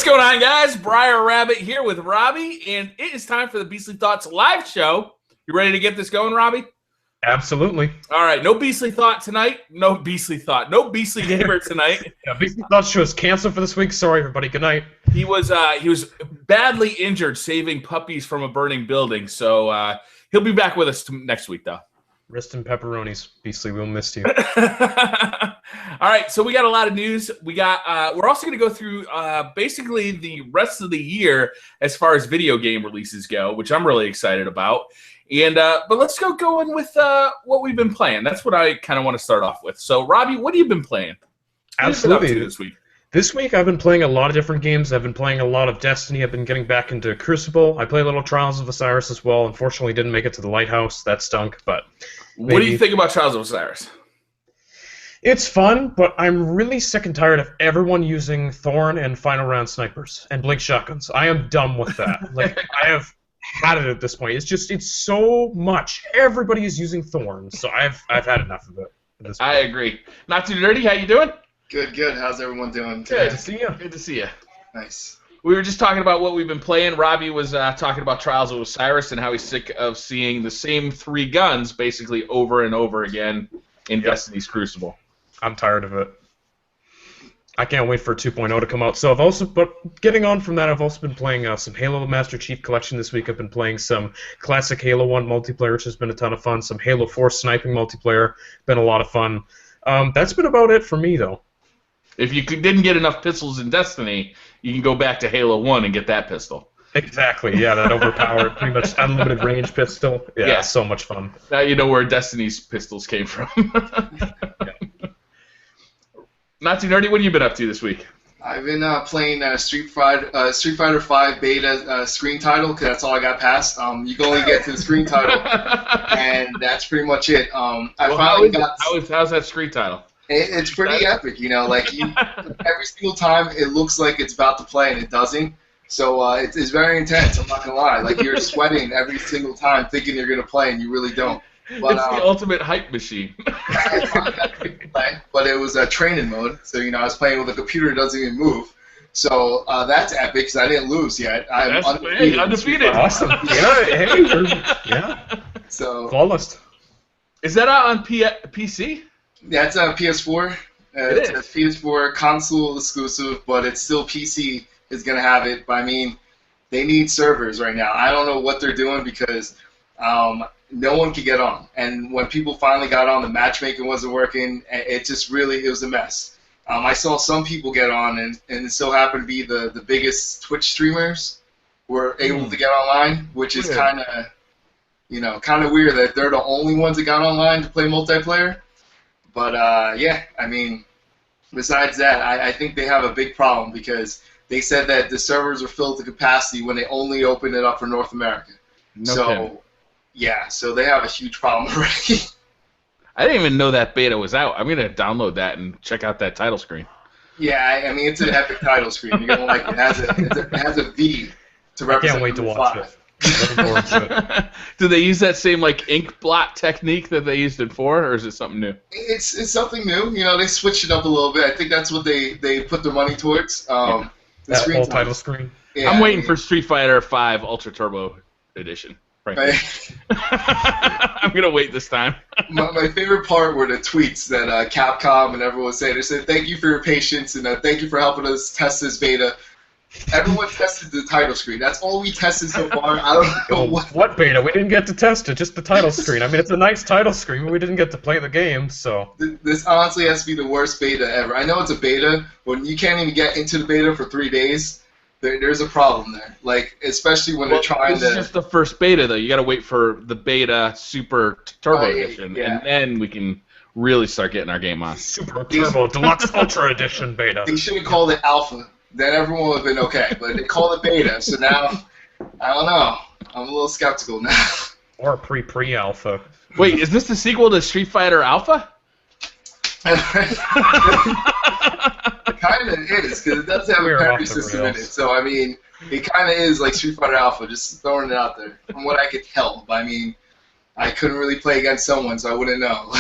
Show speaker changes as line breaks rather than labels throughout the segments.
going on, guys? BriarRabbit here with Robbie, and it is time for the Beastly Thoughts live show. You ready to get this going, Robbie?
Absolutely.
All right, no Beastly Thought tonight. No Beastly Gamer tonight.
Yeah, Beastly Thought show is canceled for this week. Sorry, everybody. Good night.
He was badly injured saving puppies from a burning building, so he'll be back with us next week, though.
Rest in pepperonis, Beastly. We'll miss you.
All right, so we got a lot of news. We're also going to go through basically the rest of the year as far as video game releases go, which I'm really excited about. And but let's go in with what we've been playing. That's what I kind of want to start off with. So, Robbie, what have you been playing?
Absolutely.
This week?
This week I've been playing a lot of different games. I've been playing a lot of Destiny. I've been getting back into Crucible. I play a little Trials of Osiris as well. Unfortunately, didn't make it to the Lighthouse. That stunk. But maybe.
What do you think about Trials of Osiris?
It's fun, but I'm really sick and tired of everyone using Thorn and Final Round snipers and Blink shotguns. I am done with that. Like, I have had it at this point. It's so much. Everybody is using Thorn, so I've had enough of it. At this point.
I agree. Not too nerdy. How you doing?
Good. How's everyone doing?
Good to see you. Good to see you.
Nice.
We were just talking about what we've been playing. Robbie was talking about Trials of Osiris and how he's sick of seeing the same three guns basically over and over again in Destiny's Crucible.
I'm tired of it. I can't wait for 2.0 to come out. So but getting on from that, I've also been playing some Halo Master Chief Collection this week. I've been playing some classic Halo 1 multiplayer, which has been a ton of fun. Some Halo 4 sniping multiplayer, been a lot of fun. That's been about it for me, though.
If you didn't get enough pistols in Destiny, you can go back to Halo 1 and get that pistol.
Exactly, yeah, that overpowered, pretty much unlimited range pistol. Yeah, so much fun.
Now you know where Destiny's pistols came from.
Yeah.
Not too nerdy, what have you been up to this week?
I've been playing Street Fighter 5 beta screen title, because that's all I got past. You can only get to the screen title, and that's pretty much it.
How's that screen title?
It's pretty epic, you know. Like every single time, it looks like it's about to play, and it doesn't. So it's very intense. I'm not gonna lie. Like you're sweating every single time, thinking you're gonna play, and you really don't. But,
it's the ultimate hype machine.
But it was a training mode, so I was playing with a computer that doesn't even move. So that's epic because I didn't lose yet. I'm undefeated.
Awesome. Yeah.
So
flawless.
Is that out on PC?
That's on PS4. It's a PS4 console exclusive, but it's still PC is gonna have it. But I mean, they need servers right now. I don't know what they're doing because no one could get on. And when people finally got on, the matchmaking wasn't working. It was a mess. I saw some people get on, and it so happened to be the biggest Twitch streamers were able to get online, which is kind of weird that they're the only ones that got online to play multiplayer. But yeah, I mean, besides that, I think they have a big problem because they said that the servers are filled to capacity when they only opened it up for North America. Yeah, so they have a huge problem already.
I didn't even know that beta was out. I'm going to download that and check out that title screen.
Yeah, I mean, it's an epic title screen. You're going to like it. It has a V to represent.
I can't wait to watch it. Looking forward to it.
Do they use that same ink blot technique that they used in 4, or is it something new?
It's something new. They switched it up a little bit. I think that's what they put their money towards. The
that whole title screen.
Yeah,
I'm waiting for Street Fighter 5 Ultra Turbo Edition. I'm gonna wait this time.
my favorite part were the tweets that Capcom and everyone was saying. They said, "Thank you for your patience and thank you for helping us test this beta." Everyone tested the title screen. That's all we tested so far. I don't know
what beta. We didn't get to test it. Just the title screen. I mean, it's a nice title screen, but we didn't get to play the game. So
this honestly has to be the worst beta ever. I know it's a beta, but you can't even get into the beta for 3 days. There's a problem there, like especially when they're trying to.
This is just the first beta, though. You got to wait for the beta Super Turbo Edition, and then we can really start getting our game on.
Super Turbo Deluxe Ultra Edition beta.
They should have called it Alpha. Then everyone would have been okay, but they called it beta, so now I don't know. I'm a little skeptical now.
Or pre-alpha.
Wait, is this the sequel to Street Fighter Alpha?
It kind of is, because it does have a parry system in it. So, I mean, it kind of is like Street Fighter Alpha, just throwing it out there. From what I could tell. But, I mean, I couldn't really play against someone, so I wouldn't know.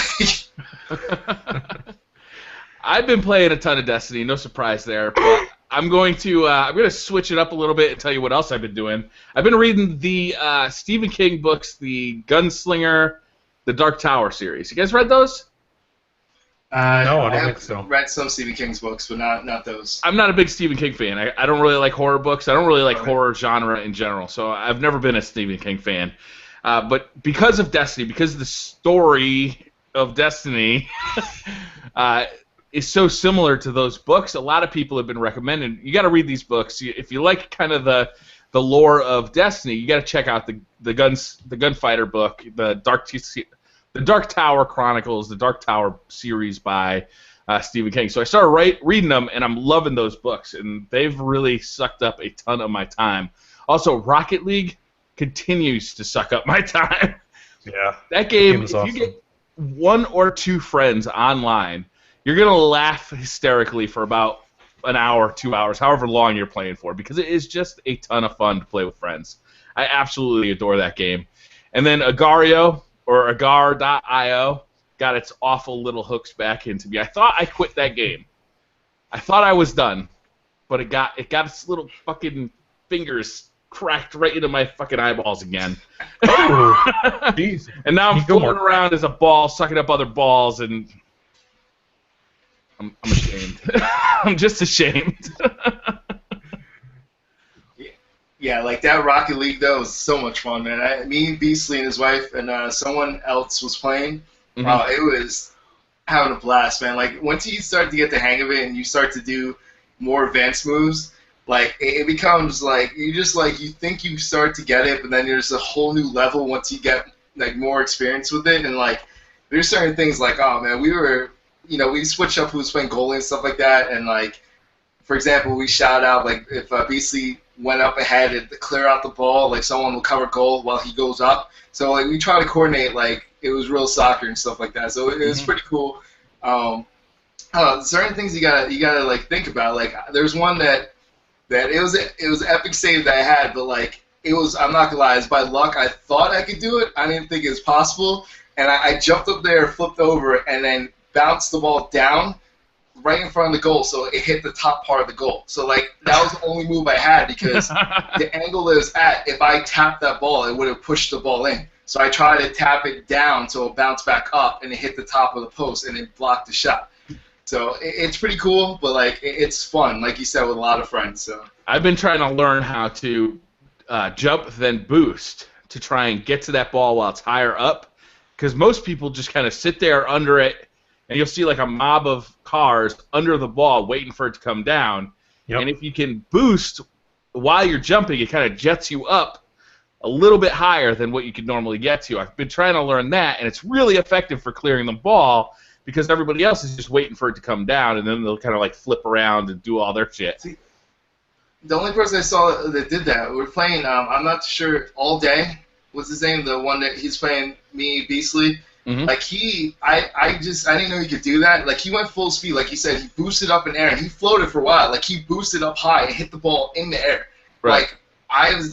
I've been playing a ton of Destiny, no surprise there. But I'm going to switch it up a little bit and tell you what else I've been doing. I've been reading the Stephen King books, the Gunslinger, the Dark Tower series. You guys read those?
No, I don't think
have
so.
read some Stephen King's books, but not those.
I'm not a big Stephen King fan. I don't really like horror books. I don't really like horror genre in general, so I've never been a Stephen King fan. But because of Destiny, because the story of Destiny is so similar to those books, a lot of people have been recommending, you got to read these books. If you like kind of the lore of Destiny, you got to check out the gunfighter book, the Dark Tower Chronicles, the Dark Tower series by Stephen King. So I started reading them, and I'm loving those books, and they've really sucked up a ton of my time. Also, Rocket League continues to suck up my time.
Yeah.
That game,
is
if
awesome.
you get 1 or 2 friends online, you're going to laugh hysterically for about an hour, 2 hours, however long you're playing for, because it is just a ton of fun to play with friends. I absolutely adore that game. And then Agario, or Agar.io, got its awful little hooks back into me. I thought I quit that game. I thought I was done, but it got its little fucking fingers cracked right into my fucking eyeballs again.
Oh, jeez.
And now I'm floating around as a ball, sucking up other balls, and I'm ashamed. I'm just ashamed.
Yeah, like that Rocket League though was so much fun, man. Me, Beasley, and his wife, and someone else was playing.
Mhm.
It was having a blast, man. Like once you start to get the hang of it and you start to do more advanced moves, like it becomes like you think you start to get it, but then there's a whole new level once you get like more experience with it. And like there's certain things like, oh man, we switched up who was playing goalie and stuff like that. And like for example, we shout out like if Beasley went up ahead and clear out the ball, like someone will cover goal while he goes up. So like we try to coordinate like it was real soccer and stuff like that. So it was pretty cool. Certain things you gotta like think about. Like there's one that it was an epic save that I had, but like I'm not gonna lie, it's by luck. I thought I could do it. I didn't think it was possible, and I jumped up there, flipped over, and then bounced the ball down right in front of the goal, so it hit the top part of the goal. So like that was the only move I had because the angle that it was at, if I tapped that ball, it would have pushed the ball in. So I tried to tap it down so it bounced back up and it hit the top of the post and it blocked the shot. So it's pretty cool, but like it's fun, like you said, with a lot of friends. So
I've been trying to learn how to jump then boost to try and get to that ball while it's higher up, because most people just kind of sit there under it, and you'll see like a mob of cars under the ball waiting for it to come down.
Yep.
And if you can boost while you're jumping, it kind of jets you up a little bit higher than what you could normally get to. I've been trying to learn that, and it's really effective for clearing the ball because everybody else is just waiting for it to come down, and then they'll kind of like flip around and do all their shit.
See, the only person I saw that did that, we were playing, I'm not sure, All Day, what's his name? The one that he's playing, me, Beasley.
Mm-hmm.
Like I didn't know he could do that. Like he went full speed, like you said, he boosted up in air and he floated for a while. Like he boosted up high and hit the ball in the air.
Right.
Like that was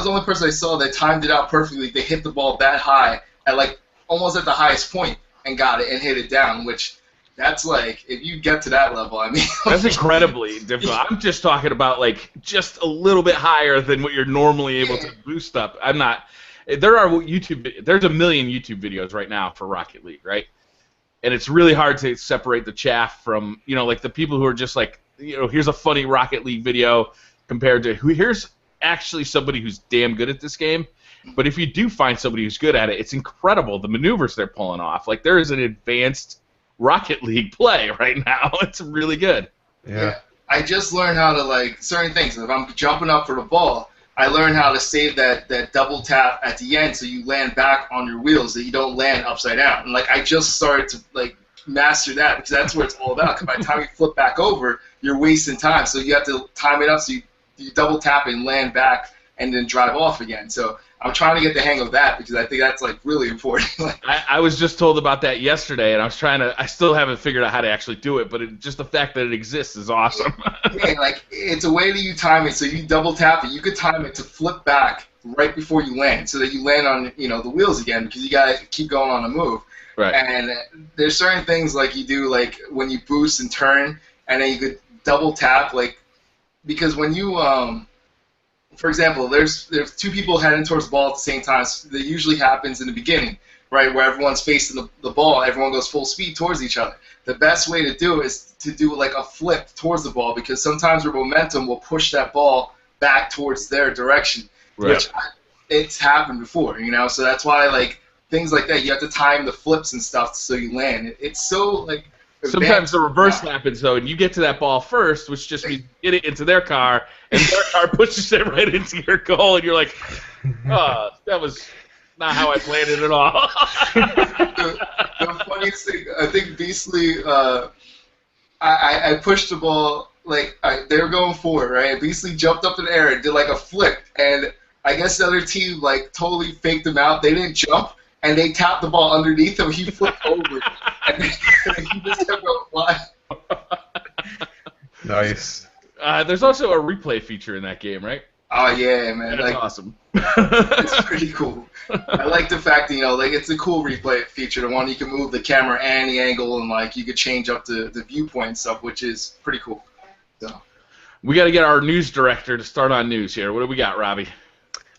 the only person I saw that timed it out perfectly. They hit the ball that high at like almost at the highest point and got it and hit it down. Which that's like if you get to that level, I mean
that's incredibly difficult. I'm just talking about like just a little bit higher than what you're normally able to boost up. I'm not. There's a million YouTube videos right now for Rocket League, right? And it's really hard to separate the chaff from, like the people who are just like, here's a funny Rocket League video compared to here's actually somebody who's damn good at this game. But if you do find somebody who's good at it, it's incredible the maneuvers they're pulling off. Like there is an advanced Rocket League play right now. It's really good.
Yeah.
I just learned how to like certain things. If I'm jumping up for the ball, I learned how to save that double tap at the end so you land back on your wheels, that you don't land upside down. And like I just started to like master that because that's what it's all about. Because by the time you flip back over, you're wasting time. So you have to time it up so you double tap and land back and then drive off again. So I'm trying to get the hang of that because I think that's like really important.
I was just told about that yesterday, and I still haven't figured out how to actually do it, but just the fact that it exists is awesome.
Yeah, like it's a way that you time it, so you double tap it. You could time it to flip back right before you land, so that you land on the wheels again because you gotta keep going on the move.
Right.
And there's certain things like you do like when you boost and turn, and then you could double tap like because when you for example, there's two people heading towards the ball at the same time. So that usually happens in the beginning, right, where everyone's facing the ball, everyone goes full speed towards each other. The best way to do it is to do like a flip towards the ball, because sometimes your momentum will push that ball back towards their direction, which it's happened before, you know. So that's why like things like that, you have to time the flips and stuff so you land. It's so like.
Sometimes the reverse happens, though, and you get to that ball first, which just means you get it into their car, and their car pushes it right into your goal, and you're like, oh, that was not how I planned it at all.
The funniest thing, I think Beastly, I pushed the ball, like, they were going forward, right? Beastly jumped up in the air and did, like, a flip, and I guess the other team, like, totally faked him out. They didn't jump, and they tapped the ball underneath him. He flipped over. And he just kept going flying.
Nice.
There's also a replay feature in that game, right?
Oh yeah, man!
That's
like,
awesome.
It's pretty cool. I like the fact that, you know, like, it's a cool replay feature. The one you can move the camera and the angle, and like you could change up the viewpoint and stuff, which is pretty cool. So
we got to get our news director to start on news here. What do we got, Robbie?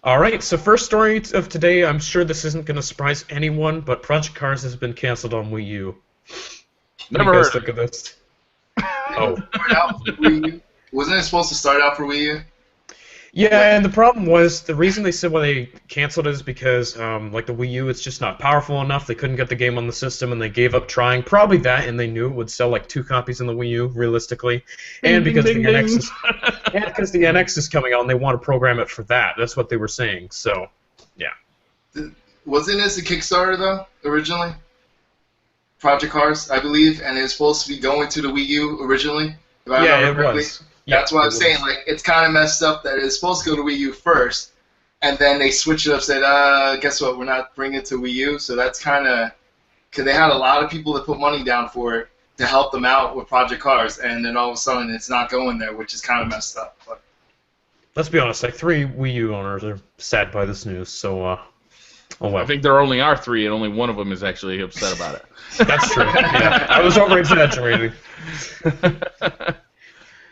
All right, so first story of today, I'm sure this isn't going to surprise anyone, but Project Cars has been canceled on Wii U.
Never
heard
heard
of this. Oh.
Wasn't it supposed to start out for Wii U?
Yeah, and the problem was, the reason they said why they canceled it is because, like, the Wii U, it's just not powerful enough. They couldn't get the game on the system, and they gave up trying. Probably that, and they knew it would sell, like, 2 copies in the Wii U, realistically. And because the NX is coming on, they want to program it for that. That's what they were saying, so, yeah.
Wasn't this a Kickstarter, though, originally? Project Cars, I believe, and it was supposed to be going to the Wii U originally?
Yeah, it was.
That's what I'm saying. Like, it's kind of messed up that it's supposed to go to Wii U first, and then they switched it up, said, guess what, we're not bringing it to Wii U. So that's kind of, because they had a lot of people that put money down for it to help them out with Project Cars, and then all of a sudden it's not going there, which is kind of messed up. But
let's be honest, like, 3 Wii U owners are sad by this news, so, oh well.
I think there only are 3, and only one of them is actually upset about it.
That's true. Yeah, I was over-exaggerating.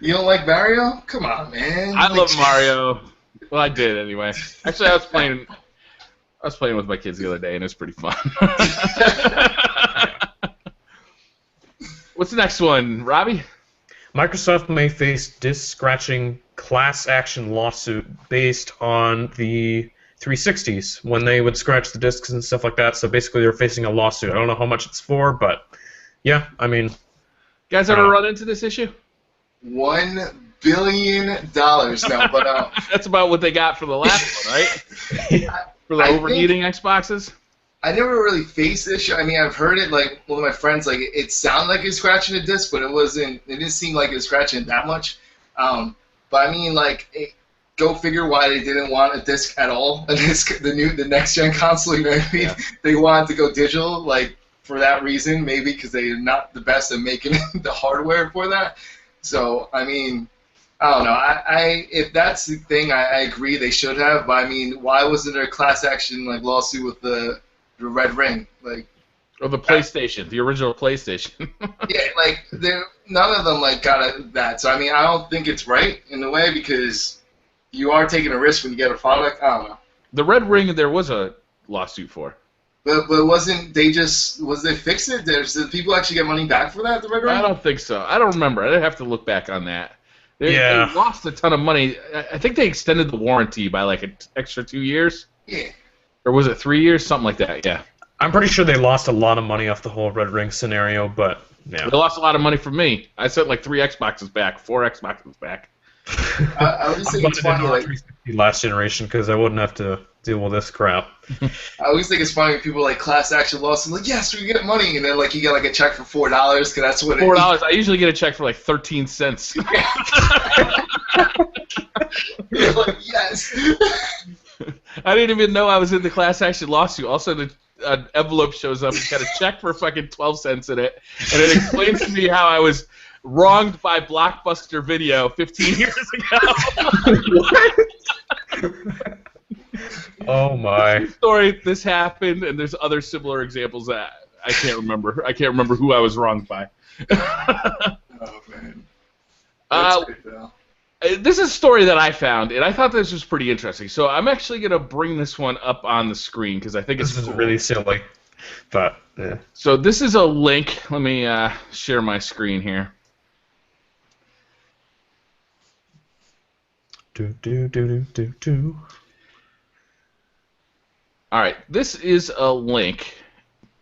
You don't like Mario? Come on, man.
I love Mario. Well, I did anyway. Actually, I was playing with my kids the other day, and it was pretty fun. What's the next one, Robbie?
Microsoft may face disk-scratching class action lawsuit based on the 360s when they would scratch the discs and stuff like that. So basically, they're facing a lawsuit. I don't know how much it's for, but yeah, I mean,
guys ever run into this issue?
$1 billion now, but
that's about what they got for the last one, right? For the overheating Xboxes.
I never really faced this issue. I mean, I've heard it, like, one of my friends, like, it sounded like it was scratching a disc, but it didn't seem like it was scratching it that much. But I mean, like, go figure why they didn't want a disc at all. The next gen console, you know what I mean? Yeah. They wanted to go digital, like, for that reason, maybe because they're not the best at making the hardware for that. So, I mean, I don't know. If that's the thing, I agree they should have. But I mean, why wasn't there a class action like lawsuit with the Red Ring, like?
Or the PlayStation, the original PlayStation.
Yeah, like none of them like got that. So I mean, I don't think it's right in a way because you are taking a risk when you get a product. I don't know.
The Red Ring, there was a lawsuit for.
But wasn't they fix it? Did people actually get money back for that? The Red Ring?
I don't think so. I don't remember. I'd have to look back on that. They lost a ton of money. I think they extended the warranty by like an extra 2 years.
Yeah.
Or was it 3 years? Something like that. Yeah.
I'm pretty sure they lost a lot of money off the whole Red Ring scenario, but yeah.
They lost a lot of money from me. I sent like 3 Xboxes back, 4 Xboxes back.
I always think it's funny, like
last generation, because I wouldn't have to deal with this crap.
I always think it's funny when people like class action lawsuit, like, yes, we get money, and then like you get like a check for $4 because that's what
$4. I usually get a check for like 13 cents.
You're like, yes.
I didn't even know I was in the class action lawsuit. Also, an envelope shows up. It's got a check for fucking 12 cents in it, and it explains to me how I was wronged by Blockbuster Video 15 years ago.
What? Oh my.
Story. This happened, and there's other similar examples that I can't remember. I can't remember who I was wronged by.
Oh man.
This is a story that I found, and I thought this was pretty interesting. So I'm actually going to bring this one up on the screen because I think it's
This
cool.
is really silly, but yeah.
So this is a link. Let me share my screen here. All right, this is a link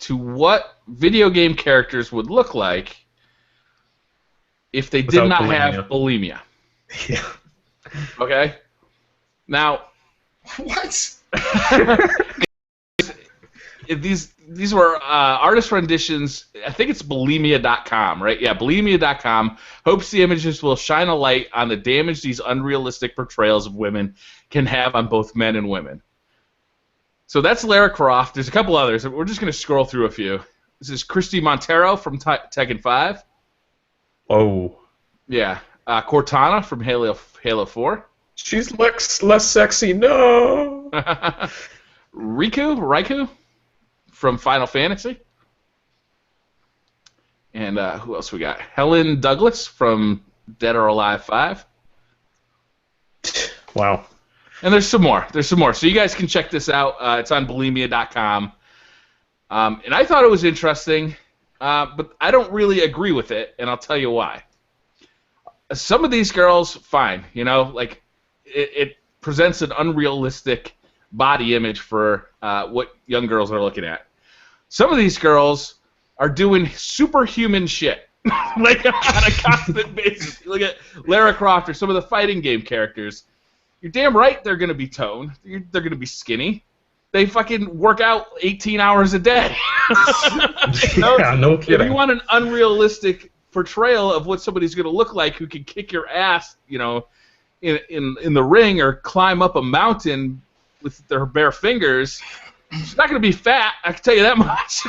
to what video game characters would look like if they did not have bulimia.
Yeah.
Okay? Now,
What?
these were artist renditions. I think it's bulimia.com, right? Yeah, bulimia.com hopes the images will shine a light on the damage these unrealistic portrayals of women can have on both men and women. So that's Lara Croft. There's a couple others. We're just going to scroll through a few. This is Christy Montero from Tekken 5.
Oh.
Yeah. Cortana from Halo 4.
She's less sexy. No.
Raikou from Final Fantasy. And who else we got? Helen Douglas from Dead or Alive 5.
Wow.
And there's some more. So you guys can check this out. It's on bulimia.com. And I thought it was interesting, but I don't really agree with it, and I'll tell you why. Some of these girls, fine. You know, like it presents an unrealistic body image for what young girls are looking at. Some of these girls are doing superhuman shit, like on a constant basis. Look at Lara Croft or some of the fighting game characters. You're damn right they're going to be toned. They're going to be skinny. They fucking work out 18 hours a day.
Yeah, no kidding.
If you want an unrealistic portrayal of what somebody's going to look like who can kick your ass, you know, in the ring or climb up a mountain with their bare fingers, she's not going to be fat, I can tell you that much.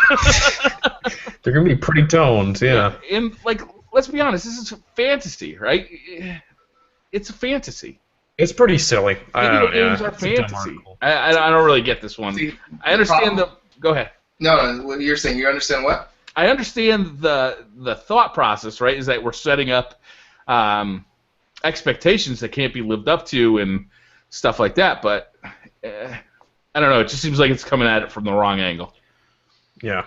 They're going to be pretty toned, yeah.
And, like, let's be honest, this is a fantasy, right? It's a fantasy.
It's pretty silly.
Video games are fantasy. I don't really get this one. See, I understand the... Go ahead.
No, what you're saying, you understand what?
I understand the thought process, right, is that we're setting up expectations that can't be lived up to and stuff like that, but I don't know, it just seems like it's coming at it from the wrong angle.
Yeah.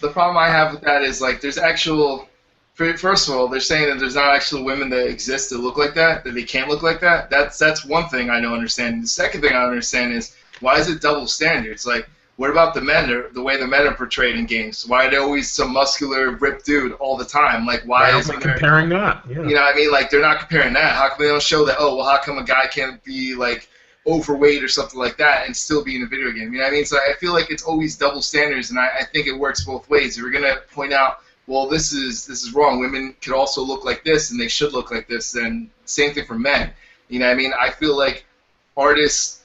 The problem I have with that is, like, there's actual... First of all, they're saying that there's not actual women that exist that look like that they can't look like that. That's one thing I don't understand. The second thing I don't understand is, why is it double standards? Like, what about the men, the way the men are portrayed in games? Why are they always some muscular, ripped dude all the time? Like, why isn't there...
comparing that? Yeah.
You know what I mean? Like, they're not comparing that. How come they don't show that, oh, well, how come a guy can't be, like, overweight or something like that and still be in a video game? You know what I mean? So I feel like it's always double standards, and I think it works both ways. If we're going to point out, well, this is wrong. Women could also look like this, and they should look like this. And same thing for men. You know what I mean? I feel like artists,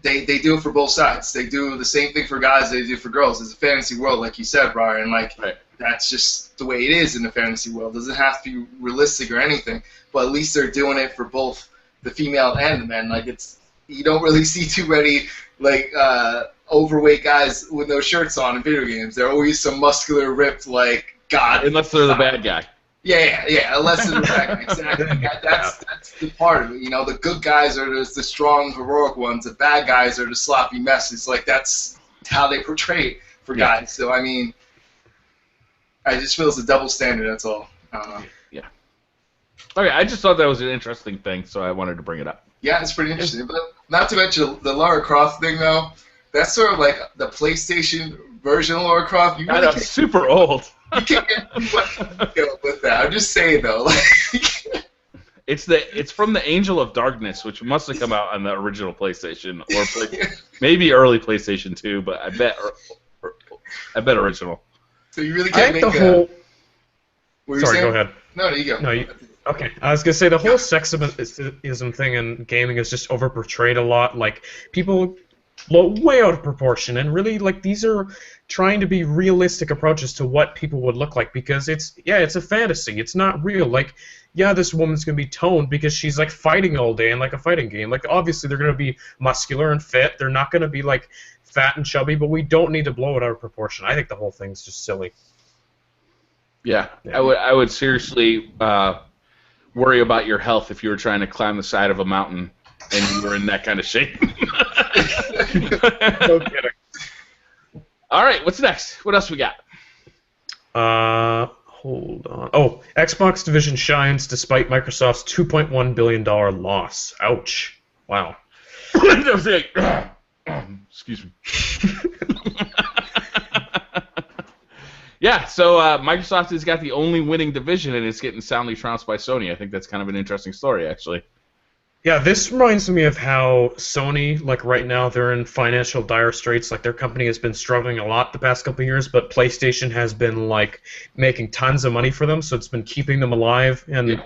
they do it for both sides. They do the same thing for guys they do for girls. It's a fantasy world, like you said, Briar, and like that's just the way it is in the fantasy world. It doesn't have to be realistic or anything, but at least they're doing it for both the female and the men. Like, it's, you don't really see too many like overweight guys with no shirts on in video games. They're always some muscular, ripped, like, God.
Unless they're the bad guy.
Yeah. Unless they're the bad guy. Exactly. That's the part of it. You know, the good guys are the strong, heroic ones. The bad guys are the sloppy messes. Like, that's how they portray it for guys. So, I mean, I just feel it's a double standard. That's all.
Yeah. Okay, I just thought that was an interesting thing, so I wanted to bring it up.
Yeah, it's pretty interesting. But not to mention the Lara Croft thing, though. That's sort of like the PlayStation version of Lara Croft. You really
I know, super old.
You can't get with that. I'm just saying, though.
It's from the Angel of Darkness, which must have come out on the original PlayStation, or maybe early PlayStation 2, but I bet original.
So you really can't make
the whole... Sorry,
saying?
Go ahead.
No, you go.
No, okay. I was gonna say the whole sexism thing in gaming is just overportrayed a lot. Like, people way out of proportion, and really, like, these are trying to be realistic approaches to what people would look like, because it's a fantasy. It's not real. Like, yeah, this woman's gonna be toned because she's like fighting all day in like a fighting game. Like, obviously they're gonna be muscular and fit. They're not gonna be like fat and chubby, but we don't need to blow it out of proportion. I think the whole thing's just silly.
Yeah. I would seriously worry about your health if you were trying to climb the side of a mountain and you were in that kind of shape.
No kidding.
All right, what's next? What else we got?
Hold on. Oh, Xbox division shines despite Microsoft's $2.1 billion loss. Ouch. Wow.
Excuse me. Yeah, so Microsoft has got the only winning division, and it's getting soundly trounced by Sony. I think that's kind of an interesting story, actually.
Yeah, this reminds me of how Sony, like right now, they're in financial dire straits. Like their company has been struggling a lot the past couple of years, but PlayStation has been like making tons of money for them, so it's been keeping them alive. And
Yeah.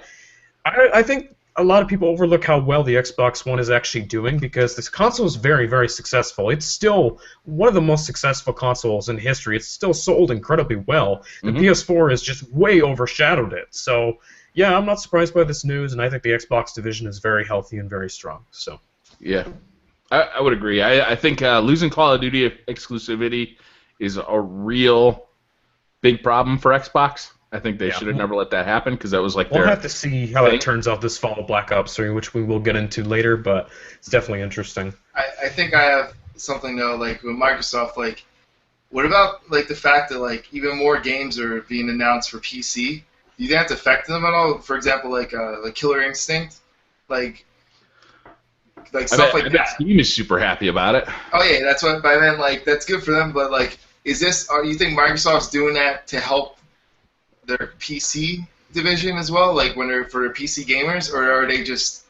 I think a lot of people overlook how well the Xbox One is actually doing because this console is very, very successful. It's still one of the most successful consoles in history. It's still sold incredibly well. The PS4 has just way overshadowed it. So, yeah, I'm not surprised by this news, and I think the Xbox division is very healthy and very strong. So,
yeah, I would agree. I think losing Call of Duty exclusivity is a real big problem for Xbox. I think they should have never let that happen because that was like
we'll have to see how it turns out this fall, Black Ops 3, which we will get into later, but it's definitely interesting.
I think I have something though, like with Microsoft, like what about like the fact that like even more games are being announced for PC? Do you think that's affecting them at all? For example, like Killer Instinct, like stuff like that.
Steam is super happy about it.
Oh yeah, that's what. By then, like that's good for them. But like, is this? You think Microsoft's doing that to help their PC division as well, like when they're for their PC gamers, or are they just,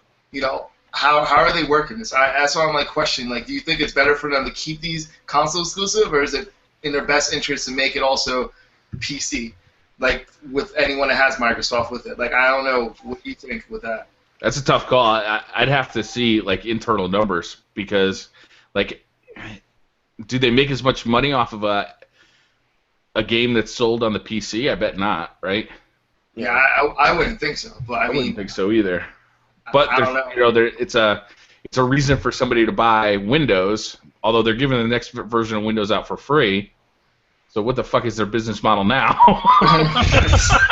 how are they working this? That's why I'm like questioning. Like, do you think it's better for them to keep these console exclusive, or is it in their best interest to make it also PC, like with anyone that has Microsoft with it? Like, I don't know. What do you think with that?
That's a tough call. I'd have to see like internal numbers because, like, do they make as much money off of a game that's sold on the PC? I bet not, right?
Yeah, I wouldn't think so. But I mean,
wouldn't think so either. But
I don't know.
It's a reason for somebody to buy Windows. Although they're giving the next version of Windows out for free. So what the fuck is their business model now?
I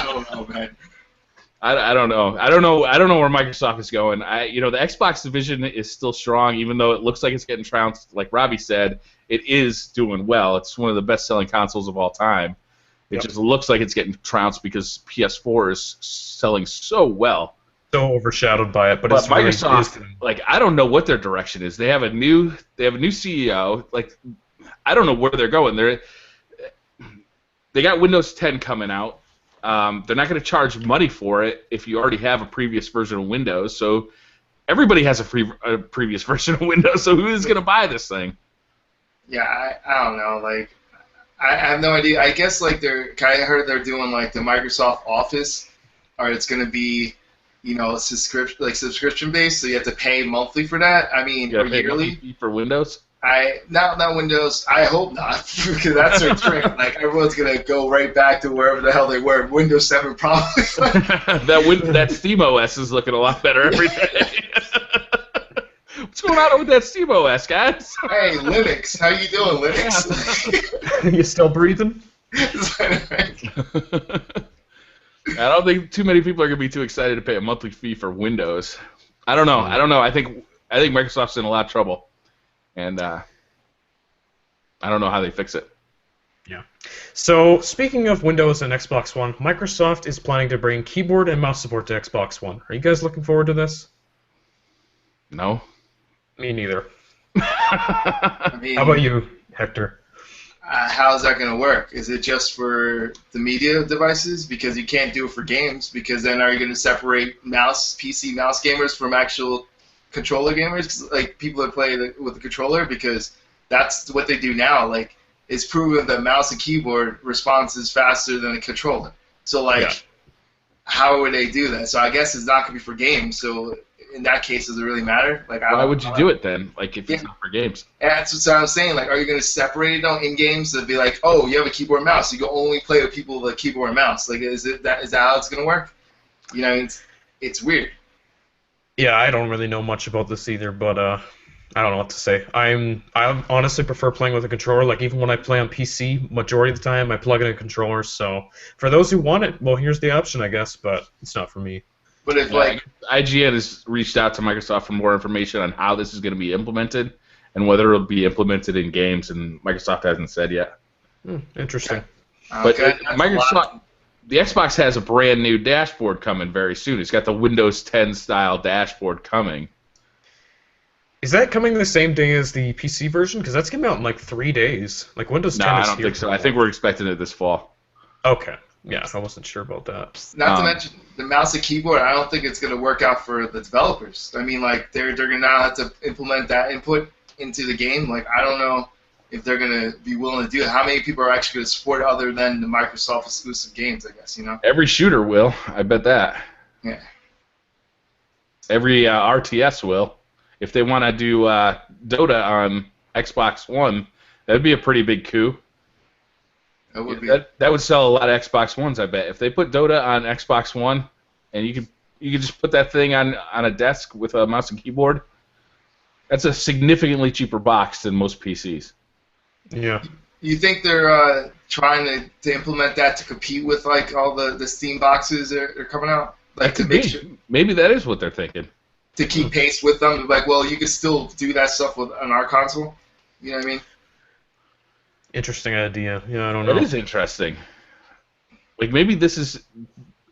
don't know, man.
I don't know. I don't know where Microsoft is going. The Xbox division is still strong, even though it looks like it's getting trounced. Like Robbie said, it is doing well. It's one of the best-selling consoles of all time. It just looks like it's getting trounced because PS4 is selling so well.
So overshadowed by it, but it's
Microsoft, like, I don't know what their direction is. They have a new CEO. Like, I don't know where they're going. They got Windows 10 coming out. They're not going to charge money for it if you already have a previous version of Windows. So everybody has a previous version of Windows. So who is going to buy this thing? Yeah,
I don't know. Like, I have no idea. I guess like I heard they're doing like the Microsoft Office, or it's going to be, subscription based. So you have to pay monthly for that. I mean, or yearly
for Windows.
Not Windows. I hope not, because that's their trick. Like everyone's gonna go right back to wherever the hell they were. Windows 7 probably.
that SteamOS is looking a lot better every day. What's going on with that SteamOS, guys?
Hey, Linux, how you doing, Linux?
You still breathing?
I don't think too many people are gonna be too excited to pay a monthly fee for Windows. I don't know. I think Microsoft's in a lot of trouble. And I don't know how they fix it.
Yeah. So, speaking of Windows and Xbox One, Microsoft is planning to bring keyboard and mouse support to Xbox One. Are you guys looking forward to this?
No.
Me neither.
I mean,
how about you, Hector?
How's that going to work? Is it just for the media devices? Because you can't do it for games. Because then are you going to separate PC mouse gamers from actual controller gamers, like people that play with the controller, because that's what they do now. Like, it's proven that mouse and keyboard response is faster than a controller. So, like, how would they do that? So I guess it's not going to be for games. So in that case, does it really matter? Like,
why would you do it then? Like, if it's not for games?
And that's what I'm saying. Like, are you going to separate it though in games to be like, oh, you have a keyboard and mouse, you can only play with people with a keyboard and mouse? Like, is that how it's going to work? It's weird.
Yeah, I don't really know much about this either, but I don't know what to say. I honestly prefer playing with a controller. Like even when I play on PC, majority of the time I plug in a controller. So for those who want it, well, here's the option, I guess. But it's not for me.
But if like
IGN has reached out to Microsoft for more information on how this is going to be implemented and whether it'll be implemented in games, and Microsoft hasn't said yet.
Interesting.
But Microsoft, the Xbox has a brand new dashboard coming very soon. It's got the Windows 10 style dashboard coming.
Is that coming the same day as the PC version? Because that's coming out in like 3 days. Like Windows 10
No,
is
I don't
here
think so. I think we're expecting it this fall.
Okay. Yeah, I wasn't sure about that.
Not to mention the mouse and keyboard. I don't think it's going to work out for the developers. I mean, like they're going to now have to implement that input into the game. Like I don't know if they're going to be willing to do it. How many people are actually going to support it other than the Microsoft exclusive games? I guess
Every shooter will. I bet that.
Yeah.
Every RTS will. If they want to do Dota on Xbox One, that'd be a pretty big coup.
That would be.
That would sell a lot of Xbox Ones, I bet. If they put Dota on Xbox One, and you could just put that thing on a desk with a mouse and keyboard, that's a significantly cheaper box than most PCs.
Yeah.
You think they're trying to implement that to compete with like all the Steam boxes that are coming out? Like to make sure,
maybe that is what they're thinking.
to keep pace with them. Like, well, you could still do that stuff on our console. You know what I mean?
Interesting idea. Yeah, I don't know.
That is interesting. Like maybe this is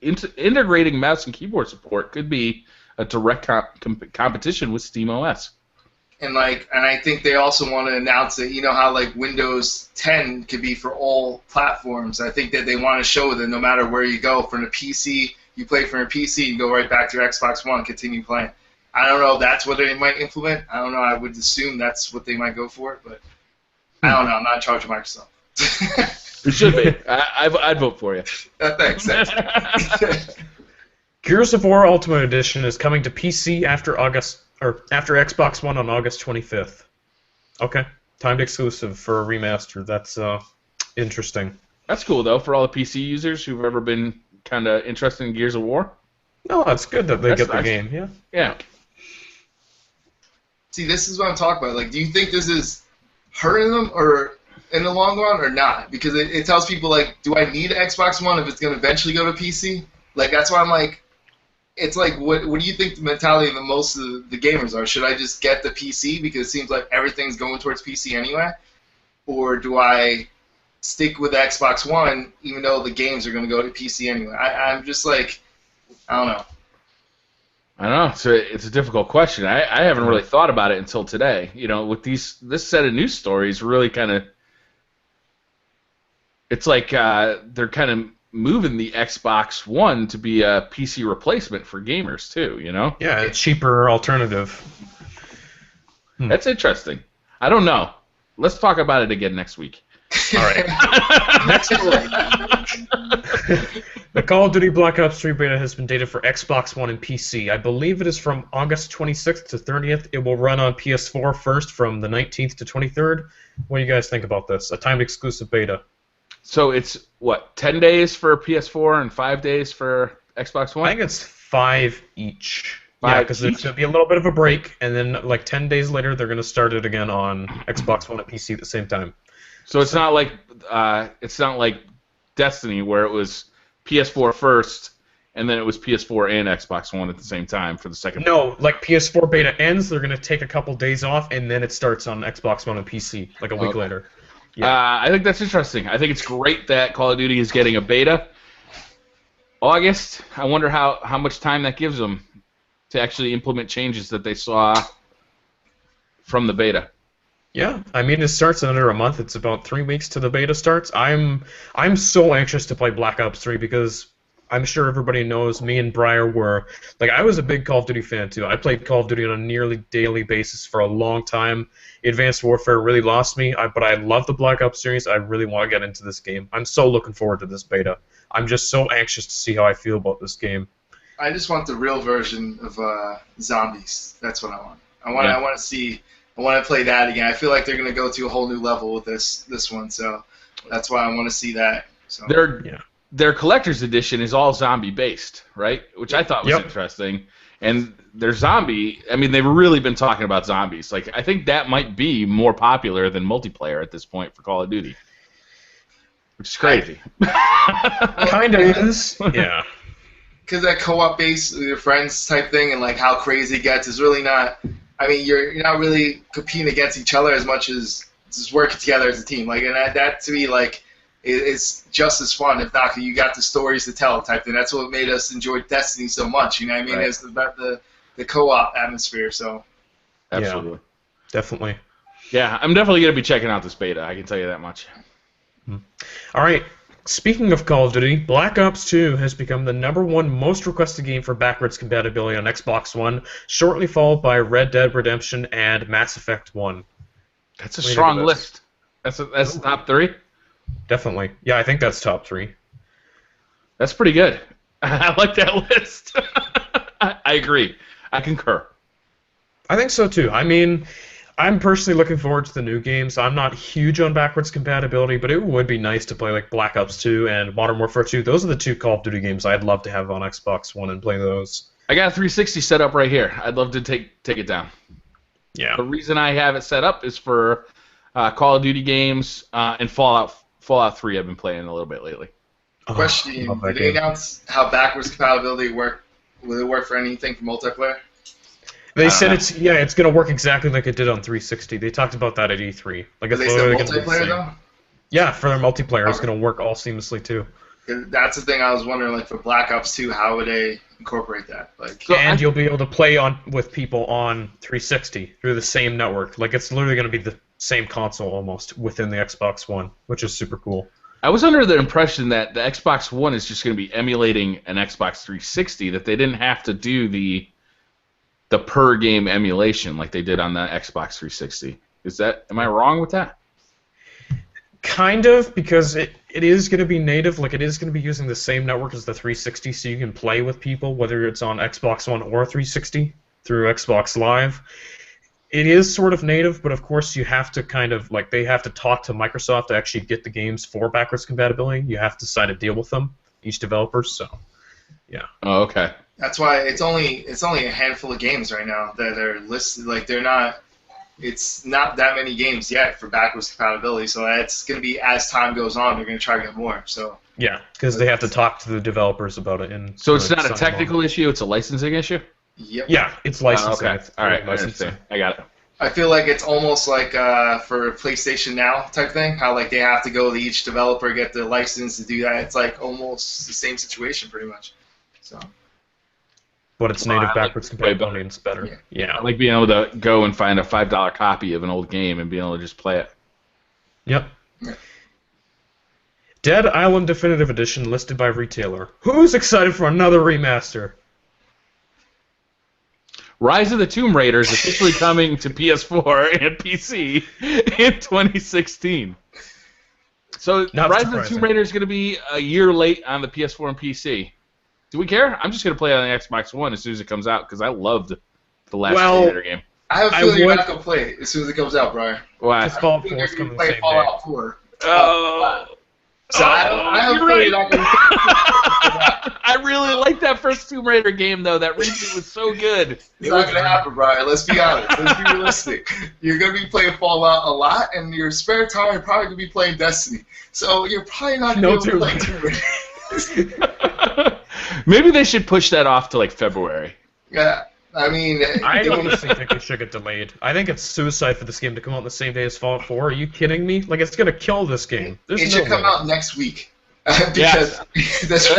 integrating mouse and keyboard support could be a direct competition with SteamOS.
And I think they also want to announce that, you know how like Windows 10 could be for all platforms. I think that they want to show that no matter where you go, from a PC, you play from a PC, you go right back to your Xbox One, continue playing. I don't know if that's what they might implement. I don't know. I would assume that's what they might go for, but I don't know. I'm not in charge of Microsoft.
It should be. I'd vote for you.
Thanks.
Gears of War Ultimate Edition is coming to PC after Xbox One on August 25th. Okay, timed exclusive for a remaster. That's interesting.
That's cool though for all the PC users who've ever been kind of interested in Gears of War.
No, that's good that they
That's
get the
nice.
game. Yeah.
Yeah.
See, this is what I'm talking about. Like, do you think this is hurting them or in the long run or not? Because it tells people, like, do I need an Xbox One if it's going to eventually go to PC? Like, that's why I'm like, it's like, what do you think the mentality of most of the gamers are? Should I just get the PC because it seems like everything's going towards PC anyway? Or do I stick with the Xbox One even though the games are going to go to PC anyway? I'm just like, I don't know.
I don't know. So it's a difficult question. I haven't really thought about it until today. You know, with this set of news stories, really kind of, it's like they're kind of moving the Xbox One to be a PC replacement for gamers too. You know?
Yeah, a cheaper alternative.
That's interesting. I don't know. Let's talk about it again next week.
All right. Next The Call of Duty Black Ops 3 beta has been dated for Xbox One and PC. I believe it is from August 26th to 30th. It will run on PS4 first from the 19th to 23rd. What do you guys think about this? A timed exclusive beta.
So it's, what, 10 days for PS4 and 5 days for Xbox One?
I think it's 5 each.
5
Yeah, because there's
each?
going to be a little bit of a break, and then like 10 days later, they're going to start it again on Xbox One and PC at the same time.
So it's not like Destiny where it was PS4 first, and then it was PS4 and Xbox One at the same time for the second.
No, like PS4 beta ends, they're going to take a couple days off, and then it starts on Xbox One and PC like a week later. Yeah.
I think that's interesting. I think it's great that Call of Duty is getting a beta. August, I wonder how much time that gives them to actually implement changes that they saw from the beta.
Yeah, I mean it starts in under a month. It's about 3 weeks to the beta starts. I'm so anxious to play Black Ops 3 because I'm sure everybody knows me and Briar were like I was a big Call of Duty fan too. I played Call of Duty on a nearly daily basis for a long time. Advanced Warfare really lost me, but I love the Black Ops series. I really want to get into this game. I'm so looking forward to this beta. I'm just so anxious to see how I feel about this game.
I just want the real version of zombies. That's what I want. I want to see. I want to play that again. I feel like they're going to go to a whole new level with this one, so that's why I want to see that. So.
Their collector's edition is all zombie based, right? Which I thought was interesting. and their zombie. I mean, they've really been talking about zombies. Like, I think that might be more popular than multiplayer at this point for Call of Duty, which is crazy.
Kind of is. Yeah.
Because that co-op base with your friends type thing and like how crazy it gets is really not. I mean, you're not really competing against each other as much as just working together as a team. Like, and that to me, like, it's just as fun. If not, you got the stories to tell type thing. That's what made us enjoy Destiny so much. You know what I mean?
Right.
It's about the co-op atmosphere. So.
Absolutely.
Yeah, definitely.
Yeah, I'm definitely gonna be checking out this beta. I can tell you that much.
All right. Speaking of Call of Duty, Black Ops 2 has become the #1 most requested game for backwards compatibility on Xbox One, shortly followed by Red Dead Redemption and Mass Effect 1.
That's a strong list. That's the top 3.
Definitely. Yeah, I think that's top 3.
That's pretty good. I like that list. I agree. I concur.
I think so too. I mean, I'm personally looking forward to the new games. I'm not huge on backwards compatibility, but it would be nice to play like Black Ops 2 and Modern Warfare 2. Those are the 2 Call of Duty games I'd love to have on Xbox One and play those.
I got a 360 set up right here. I'd love to take it down.
Yeah.
The reason I have it set up is for Call of Duty games and Fallout 3 I've been playing a little bit lately.
Question: Did they announce how backwards compatibility work? Will it work for anything for multiplayer?
They said it's going to work exactly like it did on 360. They talked about that at E3. Like it's
They said
literally going to be the
multiplayer
same.
though.
Yeah, for their multiplayer, it's going to work all seamlessly too.
That's the thing I was wondering. Like for Black Ops 2, how would they incorporate that? Like,
And you'll be able to play with people on 360 through the same network. Like it's literally going to be the same console almost within the Xbox One, which is super cool.
I was under the impression that the Xbox One is just going to be emulating an Xbox 360, that they didn't have to do the per game emulation like they did on the Xbox 360. Am I wrong with that?
Kind of, because it is going to be native, like it is going to be using the same network as the 360, so you can play with people, whether it's on Xbox One or 360, through Xbox Live. It is sort of native, but of course you have to kind of, like, they have to talk to Microsoft to actually get the games for backwards compatibility. You have to sign a deal with them, each developer, so, yeah.
Oh, okay.
that's why it's only a handful of games right now that are listed. Like it's not that many games yet for backwards compatibility. So it's going to be, as time goes on, they're going to try to get more. So
Yeah, because they have to talk to the developers about it. And
so it's not a technical issue; it's a licensing issue.
Yep.
Yeah, it's licensing.
Okay. All right, I understand. I got it.
I feel like it's almost like for PlayStation Now type thing. How like they have to go to each developer, get the license to do that. It's like almost the same situation, pretty much. So.
But it's native backwards compatibility, and it's better. Yeah.
I like being able to go and find a $5 copy of an old game and being able to just play it.
Yep. Dead Island Definitive Edition listed by retailer. Who's excited for another remaster?
Rise of the Tomb Raider is officially coming to PS4 and PC in 2016. So Rise of the Tomb Raider is going to be a year late on the PS4 and PC. Do we care? I'm just going to play it on the Xbox One as soon as it comes out because I loved the last Tomb Raider game.
I have a feeling you're not going to play it as soon as it comes out, Brian.
Why?
Fallout 4 is coming the same
Fallout
day.
4.
So
I have a feeling you're not going to
I really like that first Tomb Raider game, though. That reboot was so good.
It's not going to happen, Brian. Let's be honest. Let's be realistic. You're going to be playing Fallout a lot, and your spare time, you're probably going to be playing Destiny. So you're probably not going to be able to play Tomb Raider.
Maybe they should push that off to like February.
Yeah, I mean,
I honestly think it should get delayed. I think it's suicide for this game to come out on the same day as Fallout 4. Are you kidding me? Like, it's going to kill this game.
It should come out next week. Because that's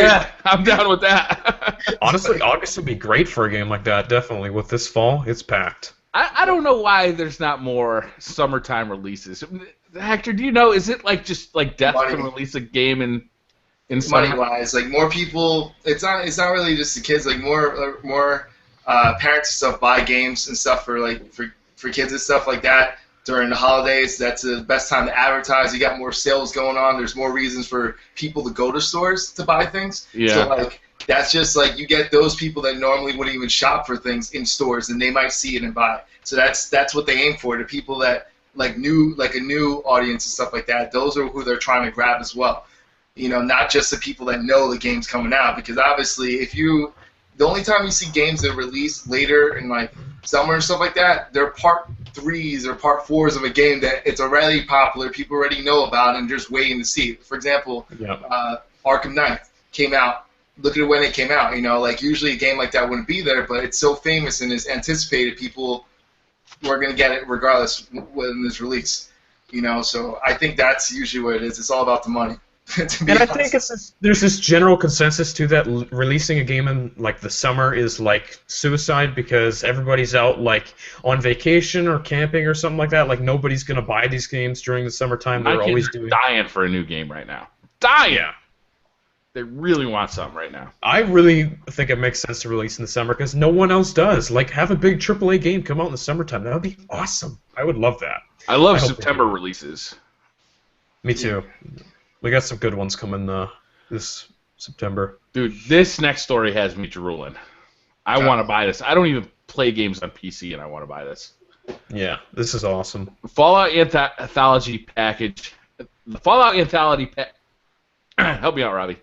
I'm down with that.
Honestly, August would be great for a game like that, definitely. With this fall, it's packed.
I don't know why there's not more summertime releases. Hector, do you know, is it like just like death to release a game in
money-wise, like more people, it's not really just the kids, like more parents and stuff buy games and stuff for kids and stuff like that during the holidays. That's the best time to advertise. You got more sales going on. There's more reasons for people to go to stores to buy things.
Yeah.
So like that's just like you get those people that normally wouldn't even shop for things in stores, and they might see it and buy. So that's what they aim for. The people that like a new audience and stuff like that. Those are who they're trying to grab as well. You know, not just the people that know the game's coming out, because obviously if you the only time you see games that release later in like summer and stuff like that, they're part 3s or part 4s of a game that it's already popular, people already know about, and just waiting to see. For example, Arkham Knight came out. Look at when it came out. You know, like usually a game like that wouldn't be there, but it's so famous and is anticipated. People are going to get it regardless when it's released. You know, so I think that's usually what it is. It's all about the money.
And I think there's this general consensus too that releasing a game in like the summer is like suicide because everybody's out like on vacation or camping or something like that. Like nobody's gonna buy these games during the summertime. They're always
dying for a new game right now. Dying. They really want something right now.
I really think it makes sense to release in the summer because no one else does. Like have a big AAA game come out in the summertime. That would be awesome. I would love that.
I love September releases.
Me too. We got some good ones coming this September.
Dude, this next story has me drooling. I want to buy this. I don't even play games on PC, and I want to buy this.
Yeah, this is awesome.
Fallout Anthology package. The Fallout Anthology help me out, Robbie.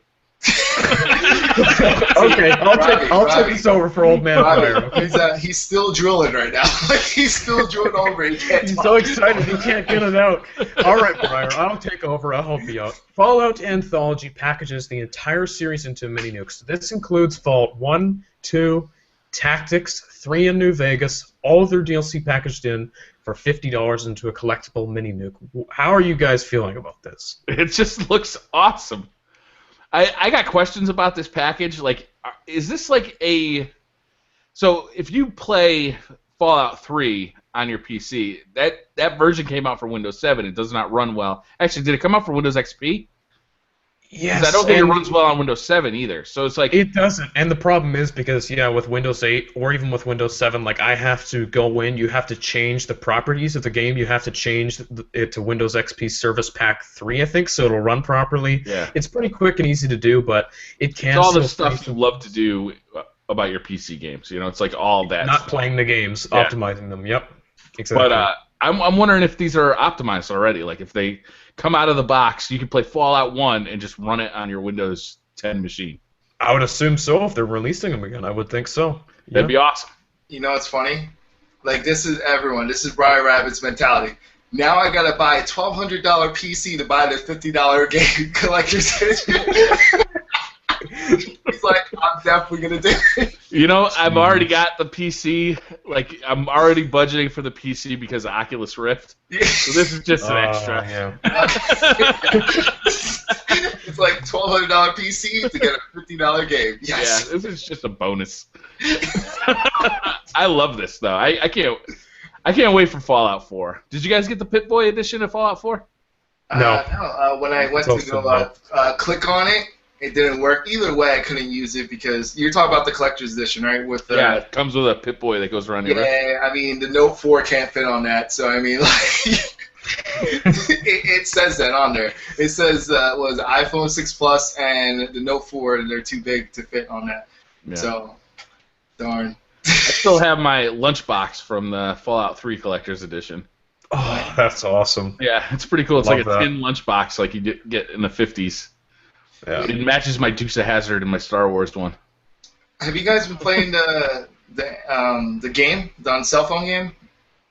Okay, I'll take this over for old man Fire.
Okay? He's still drooling right now. He's still drooling over.
He's so excited he can't get it out. All right, Briar, I'll take over. I'll help you out. Fallout Anthology packages the entire series into mini nukes. This includes Fallout 1, 2, Tactics, 3 in New Vegas, all of their DLC packaged in for $50 into a collectible mini nuke. How are you guys feeling about this?
It just looks awesome. I got questions about this package. Like, is this like a... So, if you play Fallout 3 on your PC, that version came out for Windows 7. It does not run well. Actually, did it come out for Windows XP?
Yes.
I don't think it runs well on Windows 7 either. So it's like...
It doesn't. And the problem is because, with Windows 8 or even with Windows 7, like I have to go in, you have to change the properties of the game. You have to change it to Windows XP Service Pack 3, I think, so it'll run properly.
Yeah.
It's pretty quick and easy to do, but it can...
It's all the stuff you love to do about your PC games. It's like all that
Not
stuff.
playing the games, optimizing them. Yep. Exactly.
But I'm wondering if these are optimized already. Like if they come out of the box, you can play Fallout 1 and just run it on your Windows 10 machine.
I would assume so if they're releasing them again. I would think so.
That'd be awesome.
You know what's funny? Like this is everyone. This is BriarRabbit's mentality. Now I gotta buy a $1,200 PC to buy the $50 game collector's edition. He's like, I'm definitely gonna do it.
I've already got the PC. Like, I'm already budgeting for the PC because of Oculus Rift. So this is just an extra.
Yeah.
It's like $1,200 PC to get a $50 game. Yes.
Yeah, this is just a bonus. I love this though. I can't wait for Fallout 4. Did you guys get the Pip-Boy edition of Fallout 4?
No. When I went to go click on it, it didn't work. Either way, I couldn't use it because you're talking about the collector's edition, right?
Yeah, it comes with a Pip-Boy that goes around your wrist.
Yeah, I mean, the Note 4 can't fit on that, so I mean, like, it says that on there. It says was iPhone 6 Plus and the Note 4, they're too big to fit on that. Yeah. So, darn.
I still have my lunchbox from the Fallout 3 collector's edition.
Oh, that's awesome.
Yeah, it's pretty cool. It's
Love
like a tin lunchbox like you get in the 50s.
Yeah.
It matches my Dukes of Hazzard and my Star Wars one.
Have you guys been playing the game, the cell phone game?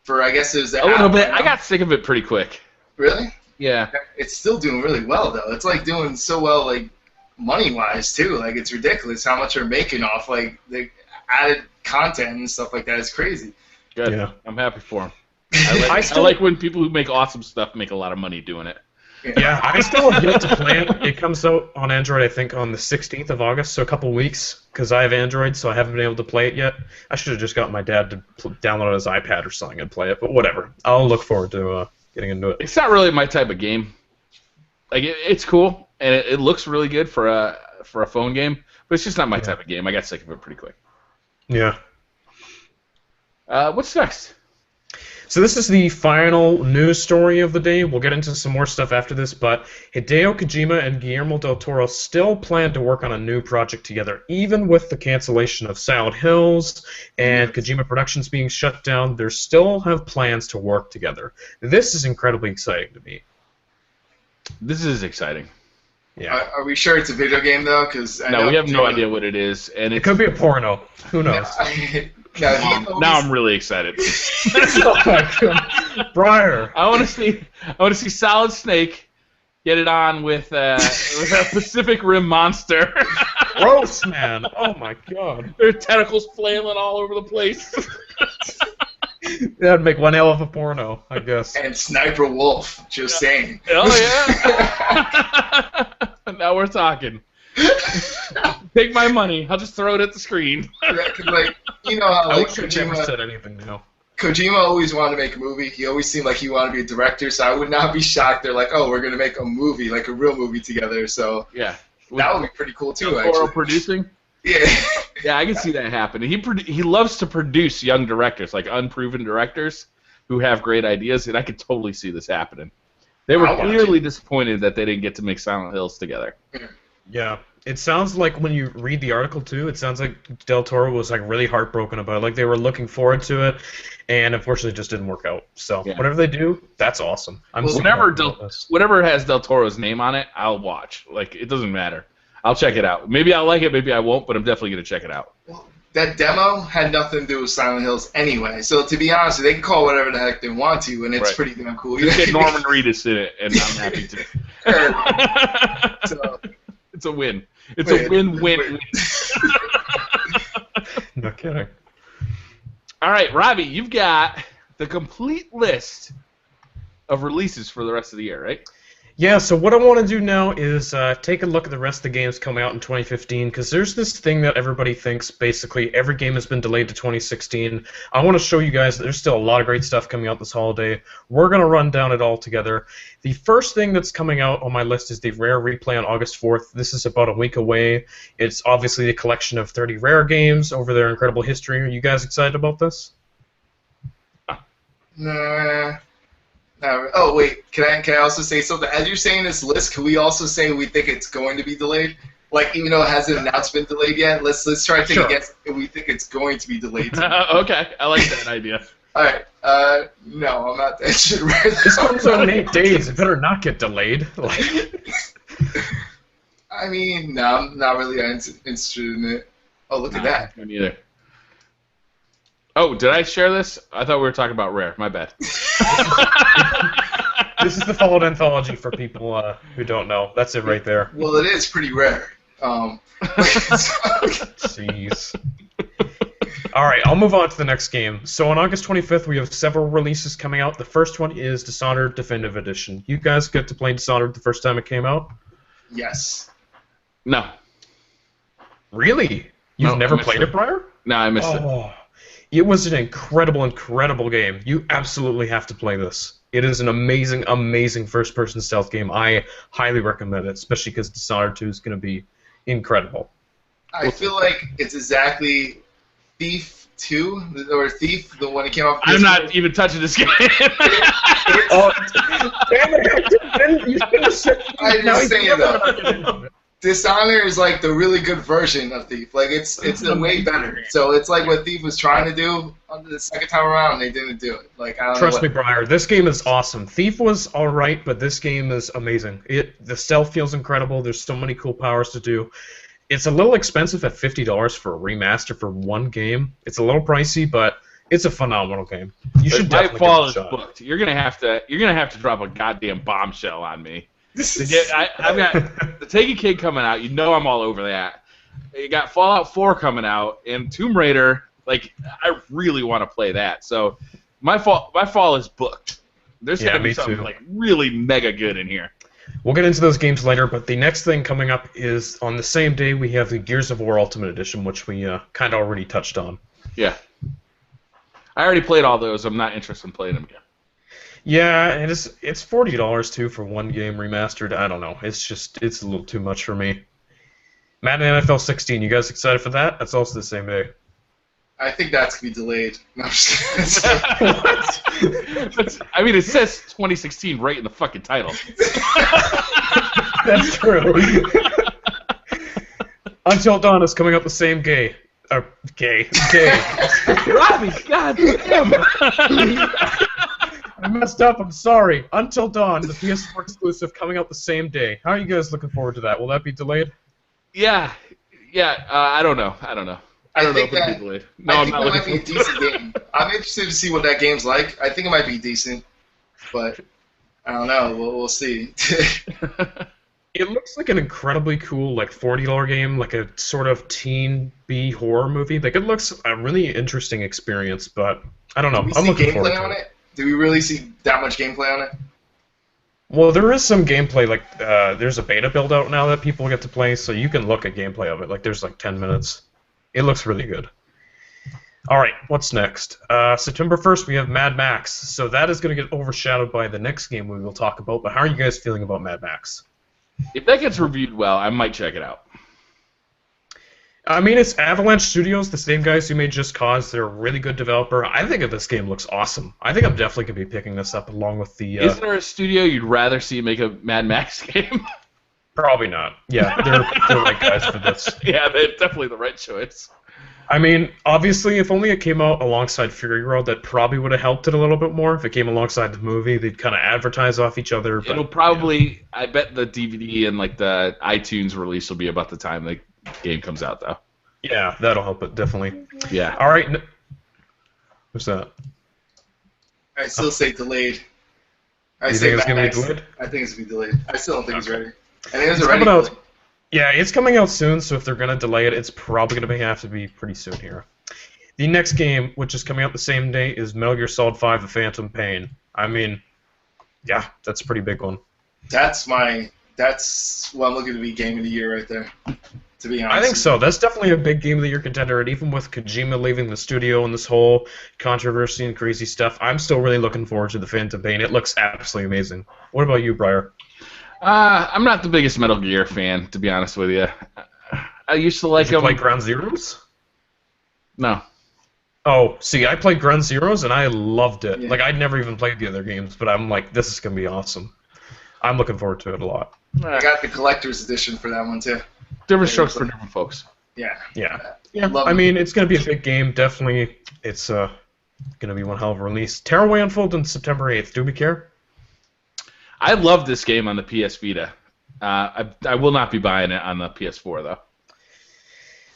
For I guess it was the
a little bit. I got sick of it pretty quick.
Really?
Yeah.
It's still doing really well though. It's like doing so well, like money-wise too. Like it's ridiculous how much they're making off like the added content and stuff like that. It's crazy.
Good. Yeah. I'm happy for them. I like when people who make awesome stuff make a lot of money doing it.
Yeah, I still have yet to play it. It comes out on Android, I think, on the 16th of August, so a couple weeks, because I have Android, so I haven't been able to play it yet. I should have just got my dad to download it on his iPad or something and play it, but whatever. I'll look forward to getting into it.
It's not really my type of game. Like, it's cool, and it looks really good for a phone game, but it's just not my type of game. I got sick of it pretty quick.
Yeah.
What's next?
So this is the final news story of the day. We'll get into some more stuff after this, but Hideo Kojima and Guillermo del Toro still plan to work on a new project together, even with the cancellation of Silent Hills and Kojima Productions being shut down. They still have plans to work together. This is incredibly exciting to me.
This is exciting.
Yeah.
Are we sure it's a video game though? Because
No, we have no idea what it is, and
It could be a porno. Who knows?
Now I'm really excited.
Oh my God. Briar.
I want to see Solid Snake get it on with a Pacific Rim monster.
Gross, man. Oh my God.
Their tentacles flailing all over the place.
That'd make one hell of a porno, I guess.
And Sniper Wolf, just saying.
Oh yeah. Now we're talking. Take my money. I'll just throw it at the screen.
Yeah, 'cause, like, you know how
I
like
wish I never
Kojima,
said anything now.
Kojima always wanted to make a movie. He always seemed like he wanted to be a director, so I would not be shocked. They're like, oh, we're going to make a movie, like a real movie together. So
Yeah.
that would be pretty cool too,
Del Toro
actually.
producing.
Yeah.
Yeah, I can see that happening. He loves to produce young directors, like unproven directors who have great ideas, and I could totally see this happening. They were
I'll watch
clearly disappointed that they didn't get to make Silent Hills together.
Yeah. It sounds like when you read the article too, it sounds like Del Toro was like really heartbroken about it. Like they were looking forward to it, and unfortunately it just didn't work out. So
Yeah.
whatever they do, that's awesome. I'm
Well,
super
Whatever
happy about this.
whatever has Del Toro's name on it, I'll watch. Like it doesn't matter. I'll check it out. Maybe I'll like it, maybe I won't, but I'm definitely gonna check it out.
Well, that demo had nothing to do with Silent Hills anyway. So to be honest, they can call whatever the heck they want to, and it's
Right.
pretty damn cool.
Just get Norman Reedus in it, and I'm happy to.
So,
It's a win. It's a win-win.
No kidding.
All right, Robbie, you've got the complete list of releases for the rest of the year, right?
Yeah, so what I want to do now is take a look at the rest of the games coming out in 2015, because there's this thing that everybody thinks basically every game has been delayed to 2016. I want to show you guys that there's still a lot of great stuff coming out this holiday. We're going to run down it all together. The first thing that's coming out on my list is the Rare Replay on August 4th. This is about a week away. It's obviously a collection of 30 Rare games over their incredible history. Are you guys excited about this?
nah. Oh wait, can I also say something? As you're saying this list, can we also say we think it's going to be delayed? Like even though it hasn't announced been delayed yet, let's try to think
Sure.
against if we think it's going to be delayed.
Okay, I like that idea.
All right, no, I'm not that shit right
This
now.
comes out in 8 days. It better not get delayed. Like,
I mean, no, I'm not really interested in it. Oh, look at that.
Me neither. Oh, did I share this? I thought we were talking about Rare. My bad.
this is the Fallout Anthology for people who don't know. That's it right there.
Well, it is pretty rare.
Jeez. All right, I'll move on to the next game. So on August 25th, we have several releases coming out. The first one is Dishonored Definitive Edition. You guys get to play Dishonored the first time it came out?
Yes.
No.
Really? You've
No,
never
I missed
played
it.
it, Briar?
No, I missed it.
Oh, it was an incredible, incredible game. You absolutely have to play this. It is an amazing, amazing first-person stealth game. I highly recommend it, especially because Dishonored 2 is going to be incredible.
I feel like it's exactly Thief 2, or Thief, the one that came out.
I'm not even touching this game.
Oh, damn it! You shouldn't have said.
I'm
Now
just
he's
saying
never
though.
gonna get into it.
Dishonored is like the really good version of Thief. Like it's way better. So it's like what Thief was trying to do on the second time around, they didn't do it. Like I don't
Trust
know
me, Briar. This game is awesome. Thief was all right, but this game is amazing. The stealth feels incredible. There's so many cool powers to do. It's a little expensive at $50 for a remaster for one game. It's a little pricey, but it's a phenomenal game. You should definitely
Nightfall
give
is
it a shot.
booked. You're gonna have to drop a goddamn bombshell on me. I've got the Taken King coming out. You know I'm all over that. You got Fallout 4 coming out, and Tomb Raider. Like I really want to play that. So my fall is booked. There's
Yeah,
gonna be
me
something
too.
like really mega good in here.
We'll get into those games later, but the next thing coming up is on the same day we have the Gears of War Ultimate Edition, which we kind of already touched on.
Yeah. I already played all those. I'm not interested in playing them again.
Yeah, and it's $40 too for one game remastered. I don't know. It's a little too much for me. Madden NFL 16. You guys excited for that? That's also the same day.
I think that's gonna be delayed. No, I'm just kidding.
I mean, it says 2016 right in the fucking title.
That's true. Until Dawn is coming up the same day. Gay.
Robbie, god damn.
I messed up. I'm sorry. Until Dawn, the PS4 exclusive, coming out the same day. How are you guys looking forward to that? Will that be delayed?
Yeah. I don't know. I don't know if it'll be delayed. No, I'm not looking
forward to it. I think it might be a decent game. I'm interested to see what that game's like. I think it might be decent, but I don't know. We'll see.
It looks like an incredibly cool, like $40 game, like a sort of teen B horror movie. Like it looks a really interesting experience, but I don't know. I'm looking forward to it.
Do we really see that much gameplay on it?
Well, there is some gameplay. Like there's a beta build out now that people get to play, so you can look at gameplay of it. Like there's like 10 minutes. It looks really good. All right, what's next? September 1st, we have Mad Max. So that is going to get overshadowed by the next game we will talk about. But how are you guys feeling about Mad Max?
If that gets reviewed well, I might check it out.
I mean, it's Avalanche Studios, the same guys who made Just Cause. They're a really good developer. I think this game looks awesome. I think I'm definitely going to be picking this up along with the...
Isn't there a studio you'd rather see make a Mad Max game?
Probably not. Yeah, they're the right guys for this.
Yeah, they're definitely the right choice.
I mean, obviously, if only it came out alongside Fury Road, that probably would have helped it a little bit more. If it came alongside the movie, they'd kind of advertise off each other. But,
it'll probably, I bet the DVD and like the iTunes release will be about the time the game comes out, though.
Yeah, that'll help it, definitely.
Yeah.
All right. What's that?
I still say delayed.
You think it's going to be delayed?
I think it's going to be delayed. I still don't think it's ready. I think it's
ready.
ready.
Yeah, it's coming out soon, so if they're going to delay it, it's probably going to have to be pretty soon here. The next game, which is coming out the same day, is Metal Gear Solid 5: The Phantom Pain. I mean, yeah, that's a pretty big one.
That's what I'm looking to be Game of the Year right there, to be honest.
I think so. That's definitely a big Game of the Year contender, and even with Kojima leaving the studio and this whole controversy and crazy stuff, I'm still really looking forward to The Phantom Pain. It looks absolutely amazing. What about you, Briar?
I'm not the biggest Metal Gear fan, to be honest with you. I used to like them.
Did you play Ground Zeroes?
No.
Oh, see, I played Ground Zeroes, and I loved it.
Yeah.
Like, I'd never even played the other games, but I'm like, this is going to be awesome. I'm looking forward to it a lot.
I got the collector's edition for that one, too.
Different strokes for different folks.
Yeah.
I mean, it's going to be a big game. Definitely, it's going to be one hell of a release. Tearaway unfolds on September 8th. Do we care?
I love this game on the PS Vita. I will not be buying it on the PS4, though.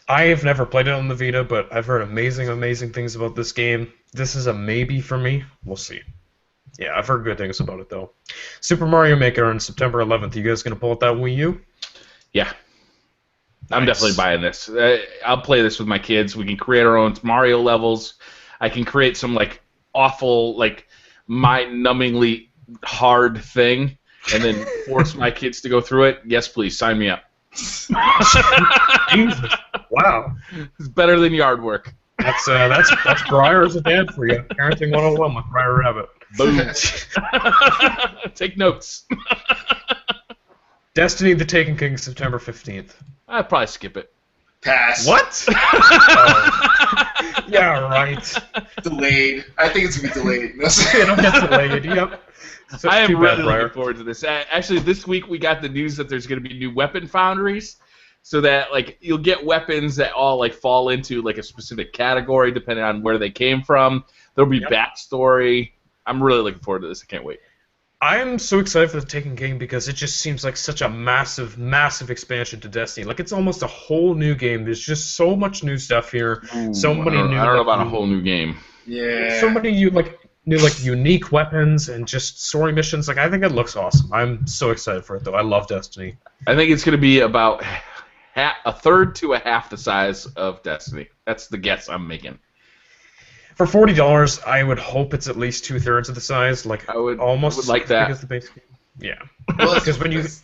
I have never played it on the Vita, but I've heard amazing, amazing things about this game. This is a maybe for me. We'll see. Yeah, I've heard good things about it, though. Super Mario Maker on September 11th. You guys going to pull out that Wii U?
Yeah. I'm definitely buying this. I'll play this with my kids. We can create our own Mario levels. I can create some, like, awful, like, mind-numbingly hard thing and then force my kids to go through it. Yes, please, sign me up.
Jesus. Wow.
It's better than yard work.
That's Briar as a dad for you. Parenting 101 with BriarRabbit.
Boom. Take notes.
Destiny the Taken King, September 15th.
I'd probably skip it.
Pass.
What?
Yeah, right.
Delayed. I think it's going to be delayed.
It'll get delayed, yep. So
I am really looking forward to this. Actually, this week we got the news that there's going to be new weapon foundries, so that like you'll get weapons that all like fall into like a specific category depending on where they came from. There'll be backstory. I'm really looking forward to this. I can't wait.
I'm so excited for the Taken King because it just seems like such a massive, massive expansion to Destiny. Like it's almost a whole new game. There's just so much new stuff here. So many new.
I don't know about a whole new game.
Yeah.
So many new unique weapons and just story missions. Like I think it looks awesome. I'm so excited for it though. I love Destiny.
I think it's going to be about a third to a half the size of Destiny. That's the guess I'm making.
For $40, I would hope it's at least 2/3 of the size. Like
I would
almost
like that.
As the base game. Yeah.
Well,
because when
it's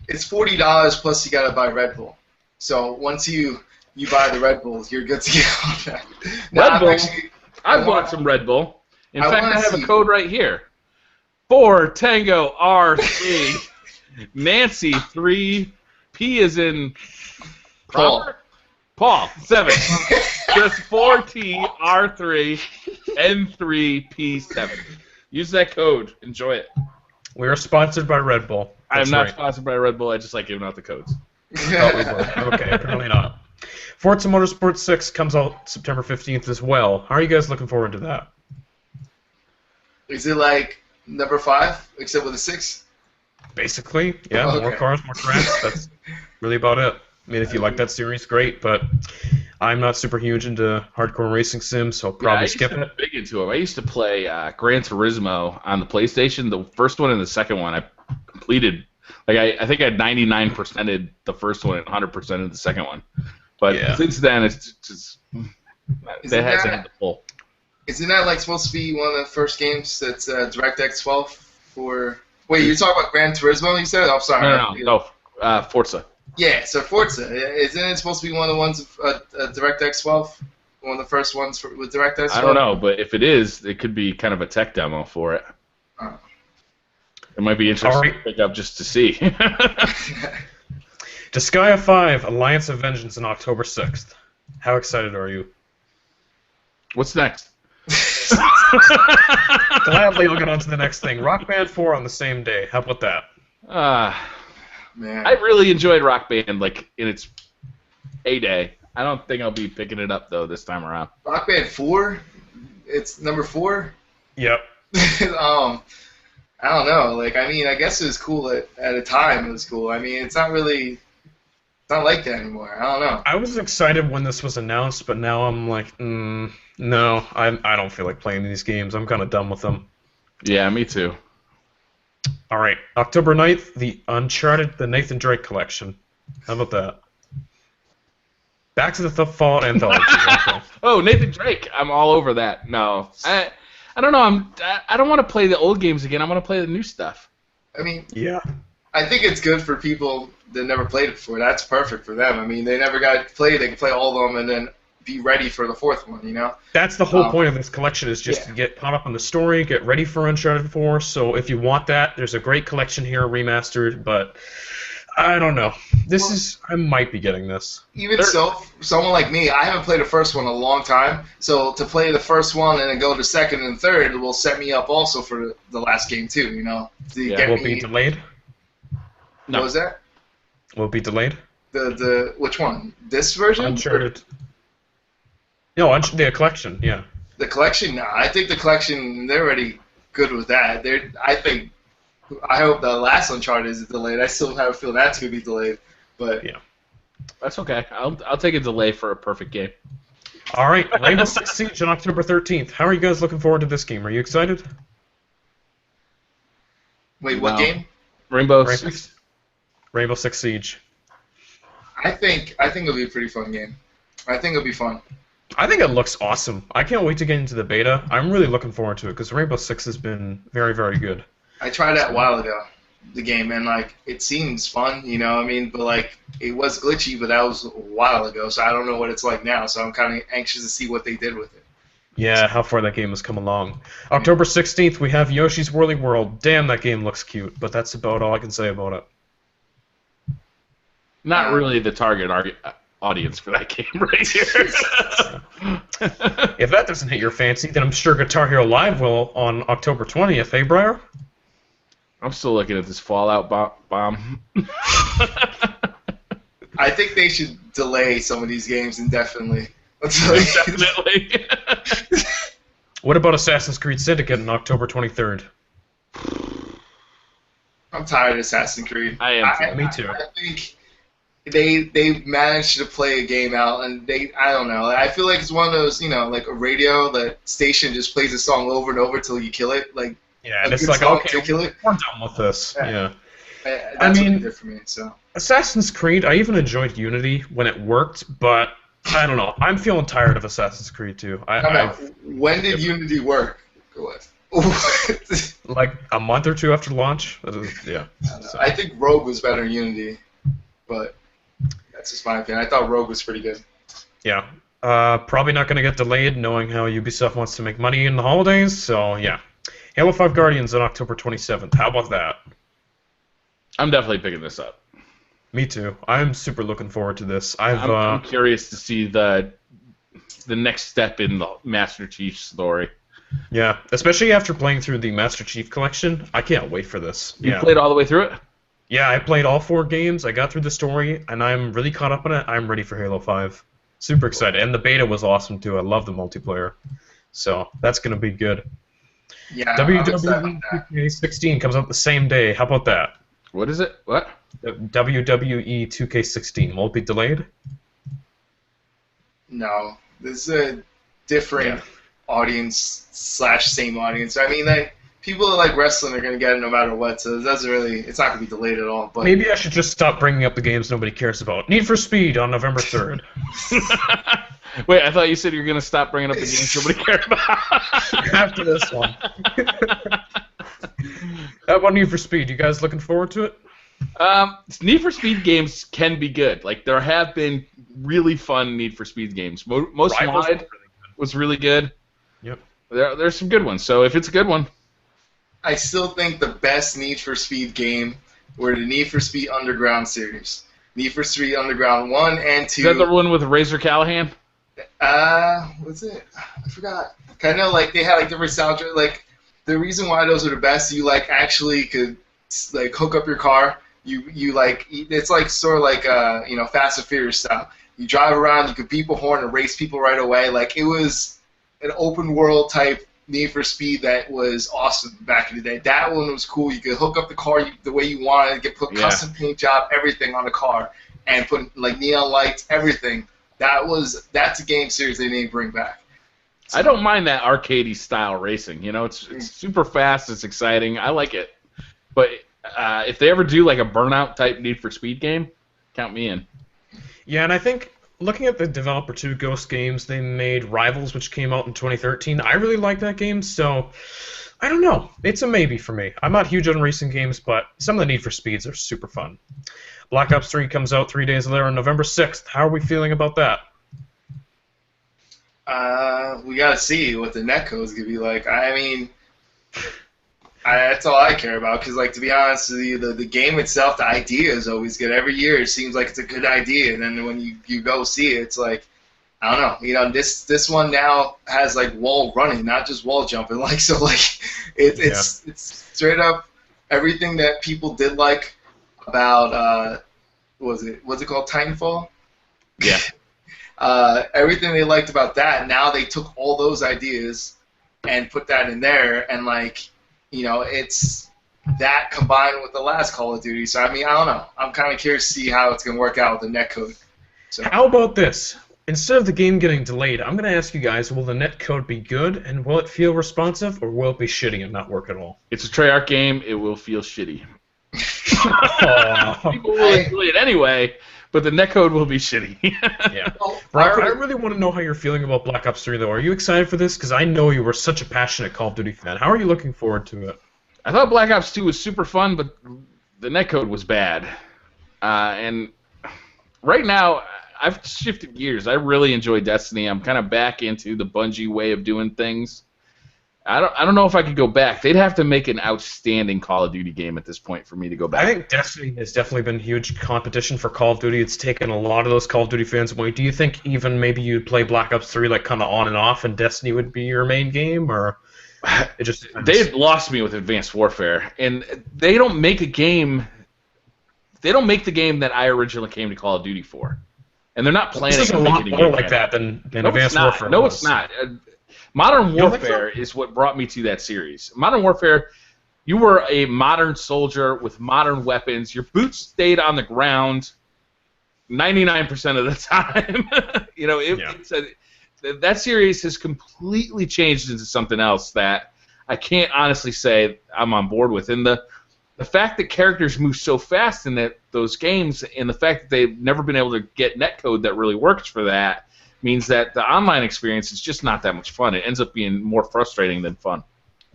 $40 plus you got to buy Red Bull. So once you buy the Red Bulls, you're good to go on that.
Red Bull. I bought some Red Bull. In fact, I have a code right here. 4 Tango R3 Nancy 3 P is in Paul 7. Just 4T R3 N3 P7. Use that code. Enjoy it.
We are sponsored by Red Bull.
I'm not sponsored by Red Bull. I just like giving out the codes.
Thought we were. Okay, apparently not. Forza Motorsport 6 comes out September 15th as well. How are you guys looking forward to that?
Is it like number 5, except with a 6?
Basically, yeah,
Okay.
more cars, more tracks. That's really about it. I mean, if you like that series, great, but I'm not super huge into hardcore racing sims, so I'll probably skip it.
Big into them. I used to play Gran Turismo on the PlayStation. The first one and the second one I completed. Like I think I had 99%ed the first one and 100%ed the second one. But since then, it's just that hasn't had the pull.
Isn't that like supposed to be one of the first games that's DirectX 12 for? Wait, you're talking about Gran Turismo? You said? Oh, I'm sorry.
No, Forza.
Yeah, so Forza, isn't it supposed to be one of the ones DirectX 12? One of the first ones with DirectX 12?
I don't know, but if it is, it could be kind of a tech demo for it.
Oh.
It might be interesting to pick up just to see.
Disgaea 5, Alliance of Vengeance on October 6th. How excited are you?
What's next?
Gladly, I'll get on to the next thing. Rock Band 4 on the same day. How about that?
Man.
I really enjoyed Rock Band, like, in its heyday. I don't think I'll be picking it up, though, this time around.
Rock Band 4? It's number 4?
Yep.
I don't know. Like, I mean, I guess it was cool at a time. It was cool. I mean, it's not like that anymore. I don't know.
I was excited when this was announced, but now I'm like, no, I don't feel like playing these games. I'm kind of done with them.
Yeah, me too.
All right, October 9th, the Uncharted, the Nathan Drake collection. How about that? Back to the Fallout Anthology. Okay.
Oh, Nathan Drake. I'm all over that. No. I don't know. I don't want to play the old games again. I want to play the new stuff.
I mean,
yeah.
I think it's good for people that never played it before. That's perfect for them. I mean, they never got to play. They can play all of them and then be ready for the fourth one, you know?
That's the whole point of this collection, is just to get caught up on the story, get ready for Uncharted 4. So if you want that, there's a great collection here, remastered, but I don't know. I might be getting this.
Even so, someone like me, I haven't played the first one in a long time, so to play the first one and then go to second and third will set me up also for the last game too, you know?
Will it be delayed?
No.
What was that?
Will it be delayed?
The which one? This version?
Uncharted. No, the collection, yeah.
The collection? No, I think the collection, they're already good with that. I hope the last Uncharted is delayed. I still have a feeling that's going to be delayed. But
yeah,
that's okay. I'll take a delay for a perfect game.
All right, Rainbow Six Siege on October 13th. How are you guys looking forward to this game? Are you excited?
Wait, what game?
Rainbow Six
Siege.
I think it'll be a pretty fun game. I think it'll be fun.
I think it looks awesome. I can't wait to get into the beta. I'm really looking forward to it because Rainbow Six has been very, very good.
I tried that a while ago, the game, and like it seems fun, you know what I mean? But like it was glitchy, but that was a while ago, so I don't know what it's like now. So I'm kind of anxious to see what they did with it.
Yeah, how far that game has come along. October 16th, we have Yoshi's Woolly World. Damn, that game looks cute, but that's about all I can say about it.
Not really the target audience for that game right here.
If that doesn't hit your fancy, then I'm sure Guitar Hero Live will on October 20th, eh, Briar?
I'm still looking at this Fallout bomb.
I think they should delay some of these games indefinitely.
Definitely.
What about Assassin's Creed Syndicate on October 23rd?
I'm tired of Assassin's Creed.
I am.
Me too.
I think they managed to play a game out, and I don't know. I feel like it's one of those, you know, like a radio that station just plays a song over and over till you kill it. Like,
yeah, and it's like, okay, we're done with this. Yeah.
That's what it did for me. So
Assassin's Creed, I even enjoyed Unity when it worked, but I don't know. I'm feeling tired of Assassin's Creed too.
When did Unity work?
Like a month or two after launch. Yeah.
I think Rogue was better than Unity, but that's just my opinion. I thought Rogue was pretty good.
Yeah. Probably not going to get delayed, knowing how Ubisoft wants to make money in the holidays. So yeah. Halo 5 Guardians on October 27th. How about that?
I'm definitely picking this up.
Me too. I'm super looking forward to this.
I'm curious to see the next step in the Master Chief story.
Yeah, especially after playing through the Master Chief Collection. I can't wait for this.
You played all the way through it?
Yeah, I played all 4 games. I got through the story, and I'm really caught up on it. I'm ready for Halo 5. Super excited. And the beta was awesome too. I love the multiplayer. So that's going to be good.
Yeah, I'm excited about that.
WWE 16 comes out the same day. How about that?
What is it? What?
WWE 2K16. Won't be delayed?
No, this is a different audience / same audience. I mean, like, people that like wrestling are gonna get it no matter what, so it doesn't really. It's not gonna be delayed at all. But
maybe I should just stop bringing up the games nobody cares about. Need for Speed on November 3rd.
Wait, I thought you said you were going to stop bringing up the games nobody cared about.
After this one. How about Need for Speed? You guys looking forward to it?
Need for Speed games can be good. Like, there have been really fun Need for Speed games. Most Wanted was really good.
Yep.
There's some good ones, so if it's a good one.
I still think the best Need for Speed game were the Need for Speed Underground series. Need for Speed Underground 1 and 2.
Is that the one with Razor Callahan?
What's it? I forgot. Kind of like they had like different soundtrack. Like the reason why those are the best, you like actually could like hook up your car. You like it's like sort of like Fast and Furious style. You drive around, you could beep a horn and race people right away. Like it was an open world type Need for Speed that was awesome back in the day. That one was cool. You could hook up the car the way you wanted, put custom paint job, everything on the car, and put like neon lights, everything. That's a game series they need to bring back. So,
I don't mind that arcadey style racing. You know, it's super fast. It's exciting. I like it. But if they ever do like a Burnout type Need for Speed game, count me in.
Yeah, and I think looking at the developer 2 Ghost Games, they made Rivals, which came out in 2013. I really like that game, so I don't know. It's a maybe for me. I'm not huge on racing games, but some of the Need for Speeds are super fun. Black Ops 3 comes out 3 days later on November 6th. How are we feeling about that?
We gotta see what the netcode is gonna be like. I mean, that's all I care about. Because, like, to be honest with you, the game itself, the idea is always good. Every year, it seems like it's a good idea, and then when you go see it, it's like, I don't know. You know, this one now has like wall running, not just wall jumping. Like so, like it's straight up everything that people did like about what's it called, Titanfall?
Yeah.
Everything they liked about that, now they took all those ideas and put that in there, and like, you know, it's that combined with the last Call of Duty. So I mean, I don't know. I'm kind of curious to see how it's gonna work out with the netcode. So
how about this? Instead of the game getting delayed, I'm going to ask you guys, will the netcode be good, and will it feel responsive, or will it be shitty and not work at all?
It's a Treyarch game. It will feel shitty.
Oh.
People will enjoy it anyway, but the netcode will be shitty.
Yeah. Briar, I really want to know how you're feeling about Black Ops 3, though. Are you excited for this? Because I know you were such a passionate Call of Duty fan. How are you looking forward to it?
I thought Black Ops 2 was super fun, but the netcode was bad. And right now, I've shifted gears. I really enjoy Destiny. I'm kind of back into the Bungie way of doing things. I don't know if I could go back. They'd have to make an outstanding Call of Duty game at this point for me to go back.
I think Destiny has definitely been huge competition for Call of Duty. It's taken a lot of those Call of Duty fans away. Do you think even maybe you'd play Black Ops 3 like kind of on and off, and Destiny would be your main game, or it just depends?
They lost me with Advanced Warfare, and they don't make a game. They don't make the game that I originally came to Call of Duty for. And they're not planning on making a game
like that than
no,
Advanced Warfare.
No, it's not. Modern Warfare is what brought me to that series. Modern Warfare, you were a modern soldier with modern weapons. Your boots stayed on the ground 99% of the time. You know, that series has completely changed into something else that I can't honestly say I'm on board with. And the fact that characters move so fast in those games, and the fact that they've never been able to get netcode that really works for that, means that the online experience is just not that much fun. It ends up being more frustrating than fun.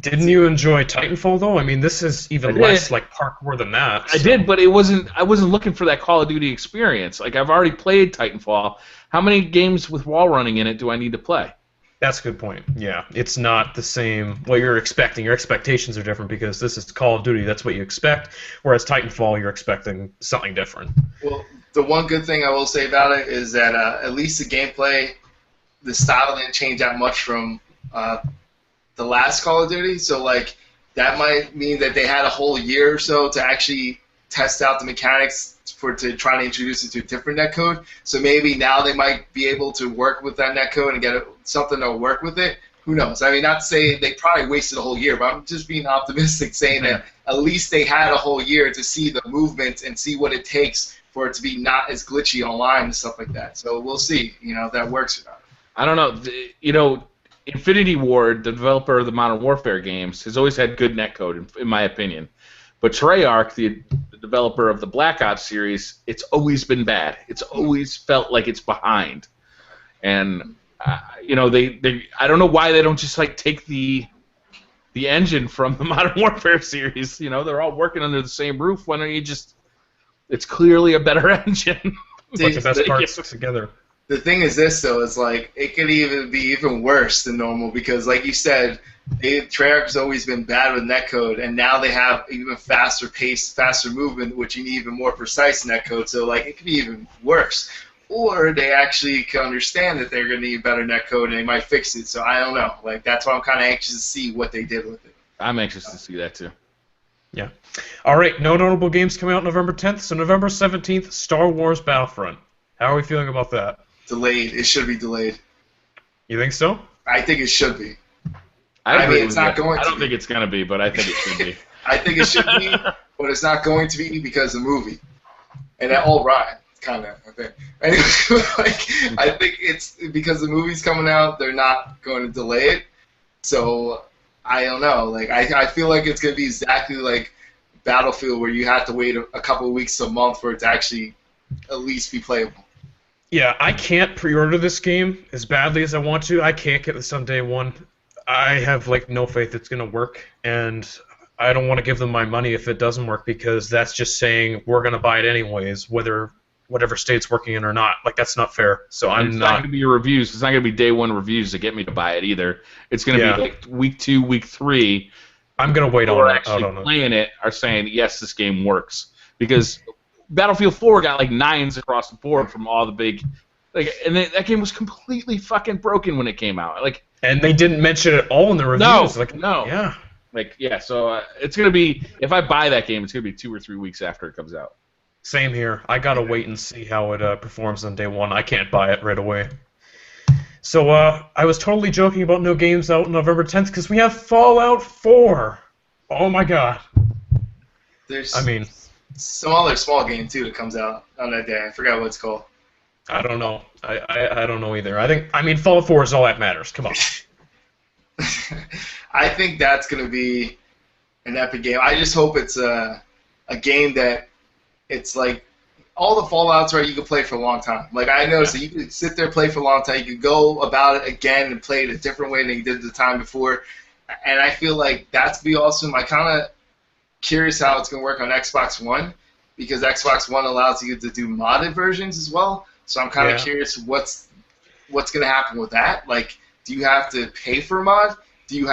Didn't you enjoy Titanfall though? I mean, this is even less like parkour than that.
I did, but I wasn't looking for that Call of Duty experience. Like, I've already played Titanfall. How many games with wall running in it do I need to play?
That's a good point. Yeah, it's not the same. What you're expecting, your expectations are different because this is Call of Duty. That's what you expect. Whereas Titanfall, you're expecting something different.
Well, the one good thing I will say about it is that at least the gameplay, the style didn't change that much from the last Call of Duty. So, like, that might mean that they had a whole year or so to actually test out the mechanics to try to introduce it to a different netcode. So maybe now they might be able to work with that netcode and get something to work with it. who knows? I mean, not to say they probably wasted a whole year, but I'm just being optimistic, saying that at least they had a whole year to see the movement and see what it takes for it to be not as glitchy online and stuff like that. So we'll see, if that works or not.
I don't know. Infinity Ward, the developer of the Modern Warfare games, has always had good netcode, in my opinion. But Treyarch, the developer of the Black Ops series, it's always been bad. It's always felt like it's behind. And they I don't know why they don't just take the engine from the Modern Warfare series. They're all working under the same roof. Why don't you just? It's clearly a better engine.
Put the best parts together.
The thing is this, though, is it could even be even worse than normal because, like you said, Treyarch has always been bad with netcode, and now they have even faster pace, faster movement, which you need even more precise netcode. So, it could be even worse. Or they actually can understand that they're going to need better netcode, and they might fix it. So I don't know. That's why I'm kind of anxious to see what they did with it.
I'm anxious to see that too.
Yeah. All right. No notable games coming out November 10th. So November 17th, Star Wars Battlefront. How are we feeling about that?
Delayed. It should be delayed.
You think so?
I think it should be.
I
mean, it's not going to be.
I don't think it's going to be, but I think it should be.
I think it should be, but it's not going to be because of the movie. And that all right. Kind of, I think. Anyway, I think it's because the movie's coming out, they're not going to delay it. So, I don't know. I feel like it's going to be exactly like Battlefield, where you have to wait a couple of weeks to a month for it to actually at least be playable.
Yeah, I can't pre-order this game as badly as I want to. I can't get this on day one. I have no faith it's going to work, and I don't want to give them my money if it doesn't work because that's just saying we're going to buy it anyways, whatever state's working in or not. That's not fair. So
it's not going to be reviews. It's not going to be day one reviews to get me to buy it either. It's going to be week 2, week 3.
I'm going to wait on it.
Actually playing it are saying, yes, this game works. Because Battlefield 4 got 9s across the board from all the big... and that game was completely fucking broken when it came out.
And they didn't mention it all in the reviews.
No.
Yeah.
So it's going to be... If I buy that game, it's going to be 2 or 3 weeks after it comes out.
Same here. I gotta wait and see how it performs on day one. I can't buy it right away. So I was totally joking about no games out November 10th because we have Fallout 4. Oh my god.
There's some other small game too that comes out on that day. I forgot what it's called.
I don't know. I don't know either. Fallout 4 is all that matters. Come on.
I think that's gonna be an epic game. I just hope it's a game that. It's all the Fallouts, right, you can play for a long time. I noticed that you could sit there, play for a long time. You could go about it again and play it a different way than you did the time before. And I feel like that's going to be awesome. I'm kind of curious how it's going to work on Xbox One because Xbox One allows you to do modded versions as well. So I'm kind of curious what's going to happen with that. Do you have to pay for a mod? Do you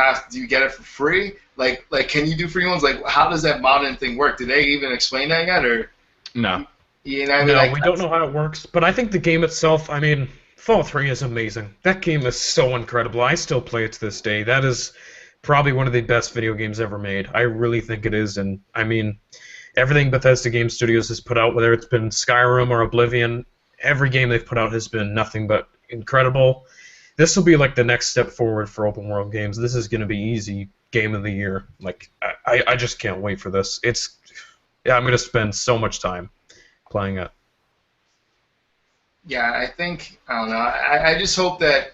get it for free? Can you do free ones? How does that modding thing work? Did they even explain that yet, or?
No.
You know what I mean?
No, we don't know how it works, but I think the game itself, Fallout 3 is amazing. That game is so incredible. I still play it to this day. That is probably one of the best video games ever made. I really think it is, and everything Bethesda Game Studios has put out, whether it's been Skyrim or Oblivion, every game they've put out has been nothing but incredible. This will be the next step forward for open world games. This is going to be easy game of the year. I just can't wait for this. I'm going to spend so much time playing it.
Yeah, I don't know. I just hope that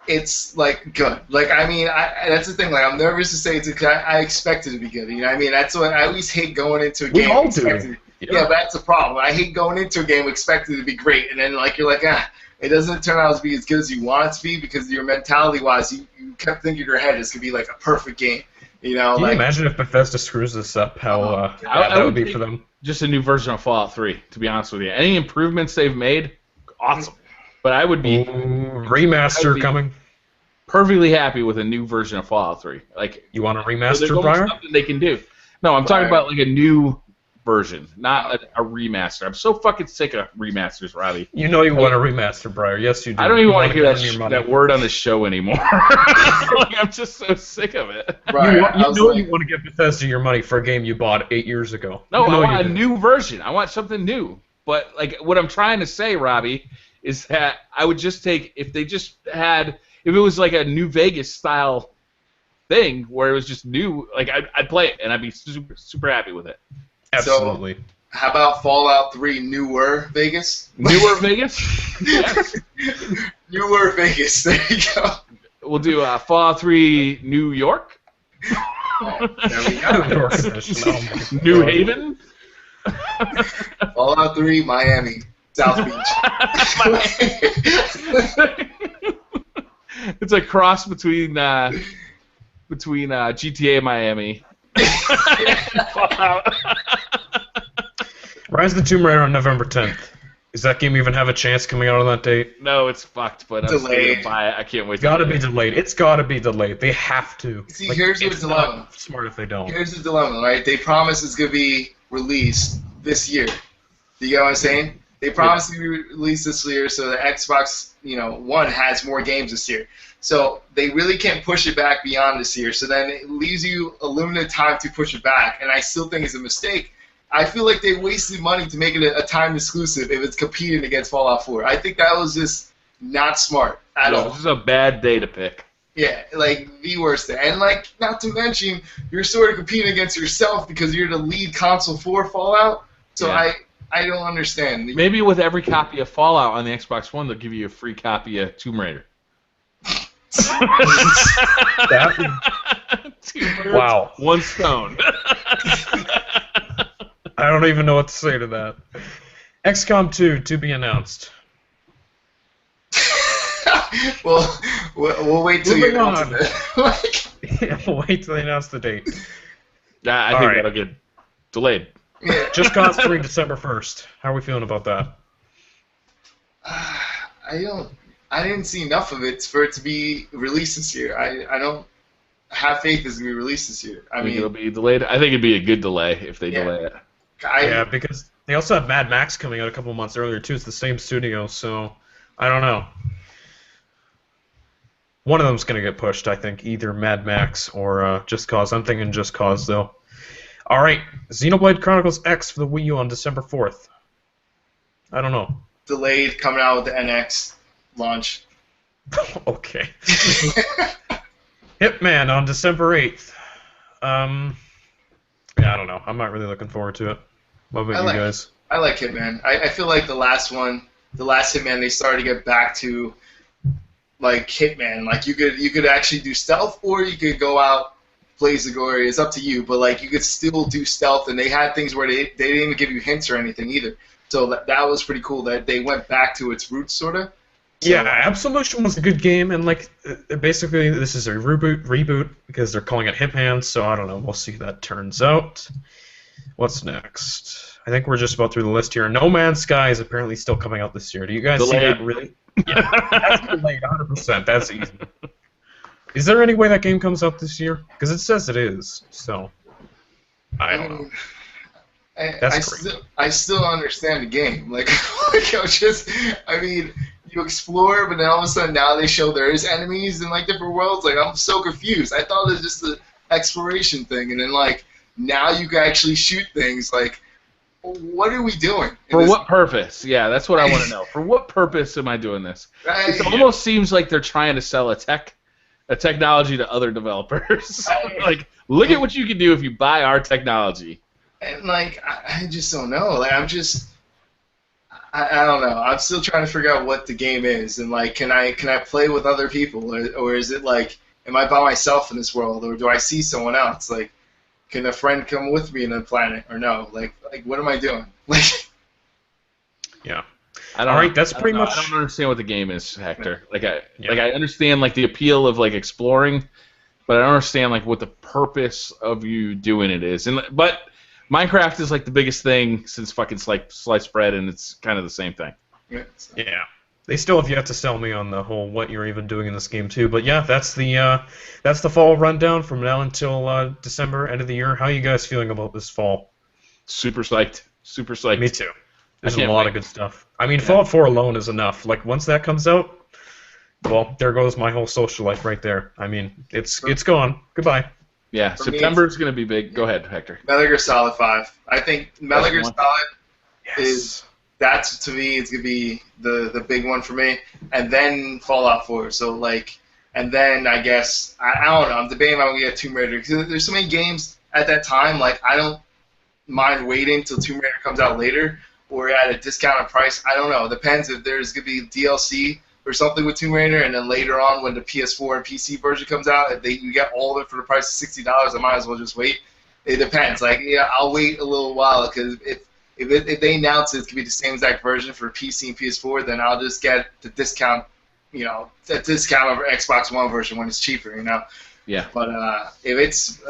it's good. That's the thing. I'm nervous to say it's because I expect it to be good. You know what I mean? That's what I always hate going into a game.
We all do.
Yeah, but that's the problem. I hate going into a game expecting it to be great, and then you're it doesn't turn out to be as good as you want it to be because your mentality-wise, you kept thinking in your head it's gonna be a perfect game. Can you
imagine if Bethesda screws this up? How that would be for them.
Just a new version of Fallout 3, to be honest with you. Any improvements they've made, awesome. But I would be
remaster coming.
Perfectly happy with a new version of Fallout 3.
You want a remaster, Briar?
Something they can do. No, I'm talking about a new version, not a remaster. I'm so fucking sick of remasters, Robbie.
You want a remaster, Briar. Yes, you do.
I don't even want to hear that word on the show anymore. I'm just so sick of it.
Right. You want to give Bethesda your money for a game you bought 8 years ago.
No, I want a new version. I want something new. But what I'm trying to say, Robbie, is that I would just take if if it was like a New Vegas style thing where it was just new, like I'd play it and I'd be super happy with it.
Absolutely.
So, how about Fallout 3 Newer Vegas?
Newer Vegas? Yes.
Newer Vegas. There you go.
We'll do Fallout 3 New York.
Oh, there we go.
New Haven.
Fallout 3 Miami. South Beach.
It's a cross between GTA and Miami.
Rise of the Tomb Raider on November 10th. Does that game even have a chance coming out on that date?
No, it's fucked, but I'm still gonna buy it. I can't wait.
It's gotta be delayed. It's gotta be delayed. They have to.
See, here's the dilemma.
Smart if they don't.
Here's the dilemma, right? They promise it's gonna be released this year. Do you get what I'm saying? They promised to be released this year, so the Xbox, One has more games this year. So they really can't push it back beyond this year. So then it leaves you a limited time to push it back, and I still think it's a mistake. I feel like they wasted money to make it a timed exclusive if it's competing against Fallout 4. I think that was just not smart at all.
This is a bad day to pick.
Yeah, like the worst thing. And not to mention, you're sort of competing against yourself because you're the lead console for Fallout. So I don't understand.
Maybe with every copy of Fallout on the Xbox One, they'll give you a free copy of Tomb Raider.
Wow.
One stone.
I don't even know what to say to that. XCOM 2 to be announced.
Well, we'll wait till you announce it.
Yeah, we'll wait till they announce the date.
I think that'll get delayed.
Yeah.
Just Cause 3 December 1st. How are we feeling about that?
I didn't see enough of it for it to be released this year. I don't have faith it's going to be released this year. I mean,
it'll be delayed. I think it'd be a good delay if they delay it.
Yeah, because they also have Mad Max coming out a couple months earlier too. It's the same studio, so I don't know. One of them's going to get pushed, I think, either Mad Max or Just Cause. I'm thinking Just Cause, though. All right, Xenoblade Chronicles X for the Wii U on December 4th. I don't know.
Delayed, coming out with the NX launch.
Okay. Hitman on December 8th. Yeah, I don't know. I'm not really looking forward to it. What about you guys?
I like Hitman. I feel like the last Hitman, they started to get back to like Hitman. Like you could actually do stealth, or you could go out, blaze the glory. It's up to you. But like you could still do stealth, and they had things where they didn't even give you hints or anything either. So that was pretty cool that they went back to its roots, sort of. So,
yeah, Absolution was a good game, and like basically this is a reboot because they're calling it Hitman. So I don't know. We'll see how that turns out. What's next? I think we're just about through the list here. No Man's Sky is apparently still coming out this year. Do you guys see that? Really? Yeah, that's delayed 100%. That's easy. Is there any way that game comes out this year? Because it says it is. So I don't know.
I still don't understand the game. I mean, you explore, but then all of a sudden now they show there is enemies in like different worlds. Like I'm so confused. I thought it was just an exploration thing, and then like now you can actually shoot things. Like, what are we doing?
For what purpose? Yeah, that's what I want to know. For what purpose am I doing this? It almost seems like they're trying to sell a technology to other developers. Like, look at what you can do if you buy our technology.
And like, I just don't know. Like, I don't know. I'm still trying to figure out what the game is, and like, can I play with other people, or is it like, am I by myself in this world, or do I see someone else? Like, can a friend come with me in the planet, or no? Like what am I doing? Like,
yeah.
All right, that's pretty much. I don't understand what the game is, Hector. Like I understand like the appeal of like exploring, but I don't understand like what the purpose of you doing it is. But Minecraft is like the biggest thing since fucking sliced bread, and it's kind of the same thing.
Yeah. They still have yet to sell me on the whole what you're even doing in this game too. But yeah, that's the fall rundown from now until December, end of the year. How are you guys feeling about this fall?
Super psyched. Super psyched.
Me too. There's a lot of good stuff. I mean, Fallout 4 alone is enough. Like once that comes out, well, there goes my whole social life right there. I mean, it's gone. Goodbye.
Yeah, September is going to be big. Go ahead, Hector.
Metal Gear Solid 5. I think Metal Gear Solid is, that's, to me, it's going to be the big one for me. And then Fallout 4. So, like, And then I guess I don't know. I'm debating if I'm gonna get Tomb Raider because there's so many games at that time. Like I don't mind waiting till Tomb Raider comes out later or at a discounted price. I don't know. It depends if there's gonna be DLC or something with Tomb Raider, and then later on when the PS4 and PC version comes out, if you get all of it for the price of $60, I might as well just wait. It depends. Like yeah, I'll wait a little while because if they announce it's gonna be the same exact version for PC and PS4, then I'll just get the discount. You know, the discount over Xbox One version when it's cheaper. You know.
Yeah.
But if it's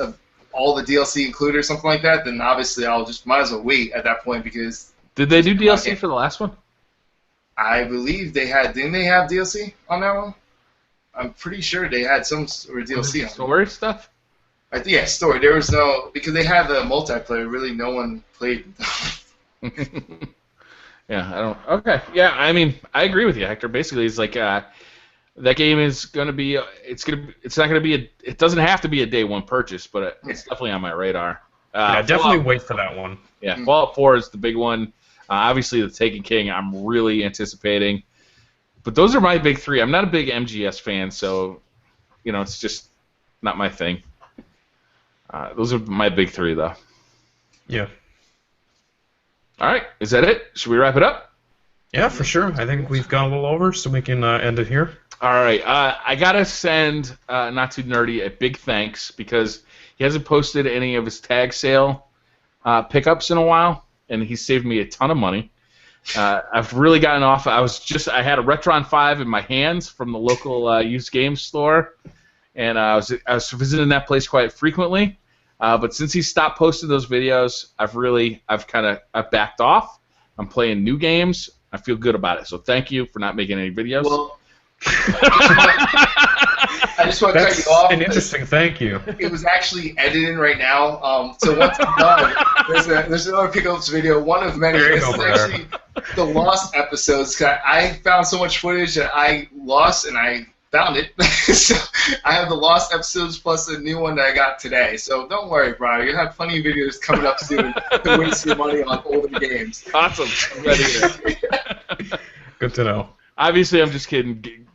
all the DLC included or something like that, then obviously I'll just might as well wait at that point because.
Did they do DLC for the last one?
I believe they had. Didn't they have DLC on that one? I'm pretty sure they had some sort of DLC on
story stuff.
Yeah, story. There was no because they had the multiplayer. Really, no one played.
Yeah, I don't. Okay, yeah, I mean, I agree with you, Hector. Basically, it's like that game is gonna be. It's not gonna be It doesn't have to be a day one purchase, but it's definitely on my radar.
Yeah, definitely wait for that one.
Yeah, Fallout 4 is the big one. Obviously, the Taken King, I'm really anticipating. But those are my big three. I'm not a big MGS fan, so it's just not my thing. Those are my big three, though.
Yeah.
All right, is that it? Should we wrap it up?
Yeah, for sure. I think we've gone a little over, so we can end it here.
All right, I gotta send Not Too Nerdy a big thanks because he hasn't posted any of his tag sale pickups in a while, and he saved me a ton of money. I've really gotten off. I had a Retron 5 in my hands from the local used games store, and I was visiting that place quite frequently. But since he stopped posting those videos, I've backed off. I'm playing new games. I feel good about it. So thank you for not making any videos.
Well, I just want to cut you off.
An interesting thank you.
It was actually editing right now. So once I'm done, there's another pickups video, one of many. This is actually the lost episodes. I found so much footage that I lost, and I found it. So I have the lost episodes plus a new one that I got today. So don't worry, Brian. You'll have plenty of videos coming up soon to waste your money on older games.
Awesome. I'm ready to.
Good to know.
Obviously, I'm just kidding.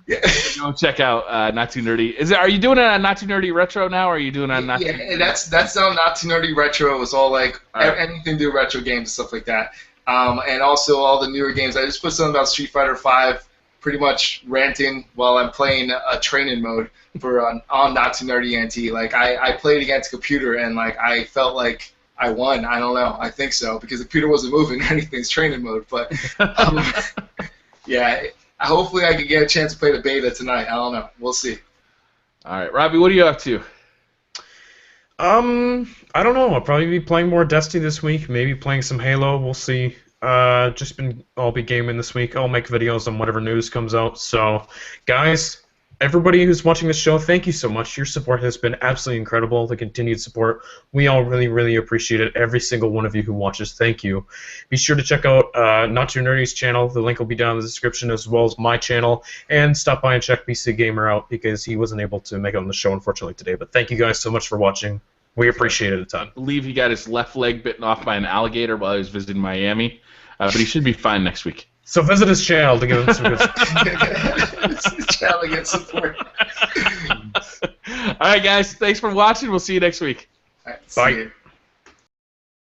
Go check out Not Too Nerdy. Are you doing it on Not Too Nerdy Retro now, or are you doing it on Not Too Nerdy?
Yeah, that's on Not Too Nerdy Retro. It was all like anything to do with retro games and stuff like that. And also all the newer games. I just put something about Street Fighter V, pretty much ranting while I'm playing a training mode for on Not Too Nerdy NT. Like I played against a computer and like I felt like I won. I don't know. I think so because the computer wasn't moving or anything. It's training mode, but yeah. Hopefully I can get a chance to play the beta tonight. I don't know. We'll see.
All right, Robbie, what are you up to?
I don't know. I'll probably be playing more Destiny this week. Maybe playing some Halo. We'll see. I'll be gaming this week. I'll make videos on whatever news comes out. So, guys, everybody who's watching this show, thank you so much. Your support has been absolutely incredible. The continued support, we all really, really appreciate it. Every single one of you who watches, thank you. Be sure to check out Not Too Nerdy's channel. The link will be down in the description, as well as my channel. And stop by and check BC Gamer out because he wasn't able to make it on the show, unfortunately, today. But thank you guys so much for watching. We appreciate it a ton.
I believe he got his left leg bitten off by an alligator while he was visiting Miami. But he should be fine next week.
So visit his channel to give him some good
channel to get support.
All right, guys. Thanks for watching. We'll see you next week.
All right,
Bye.
See you.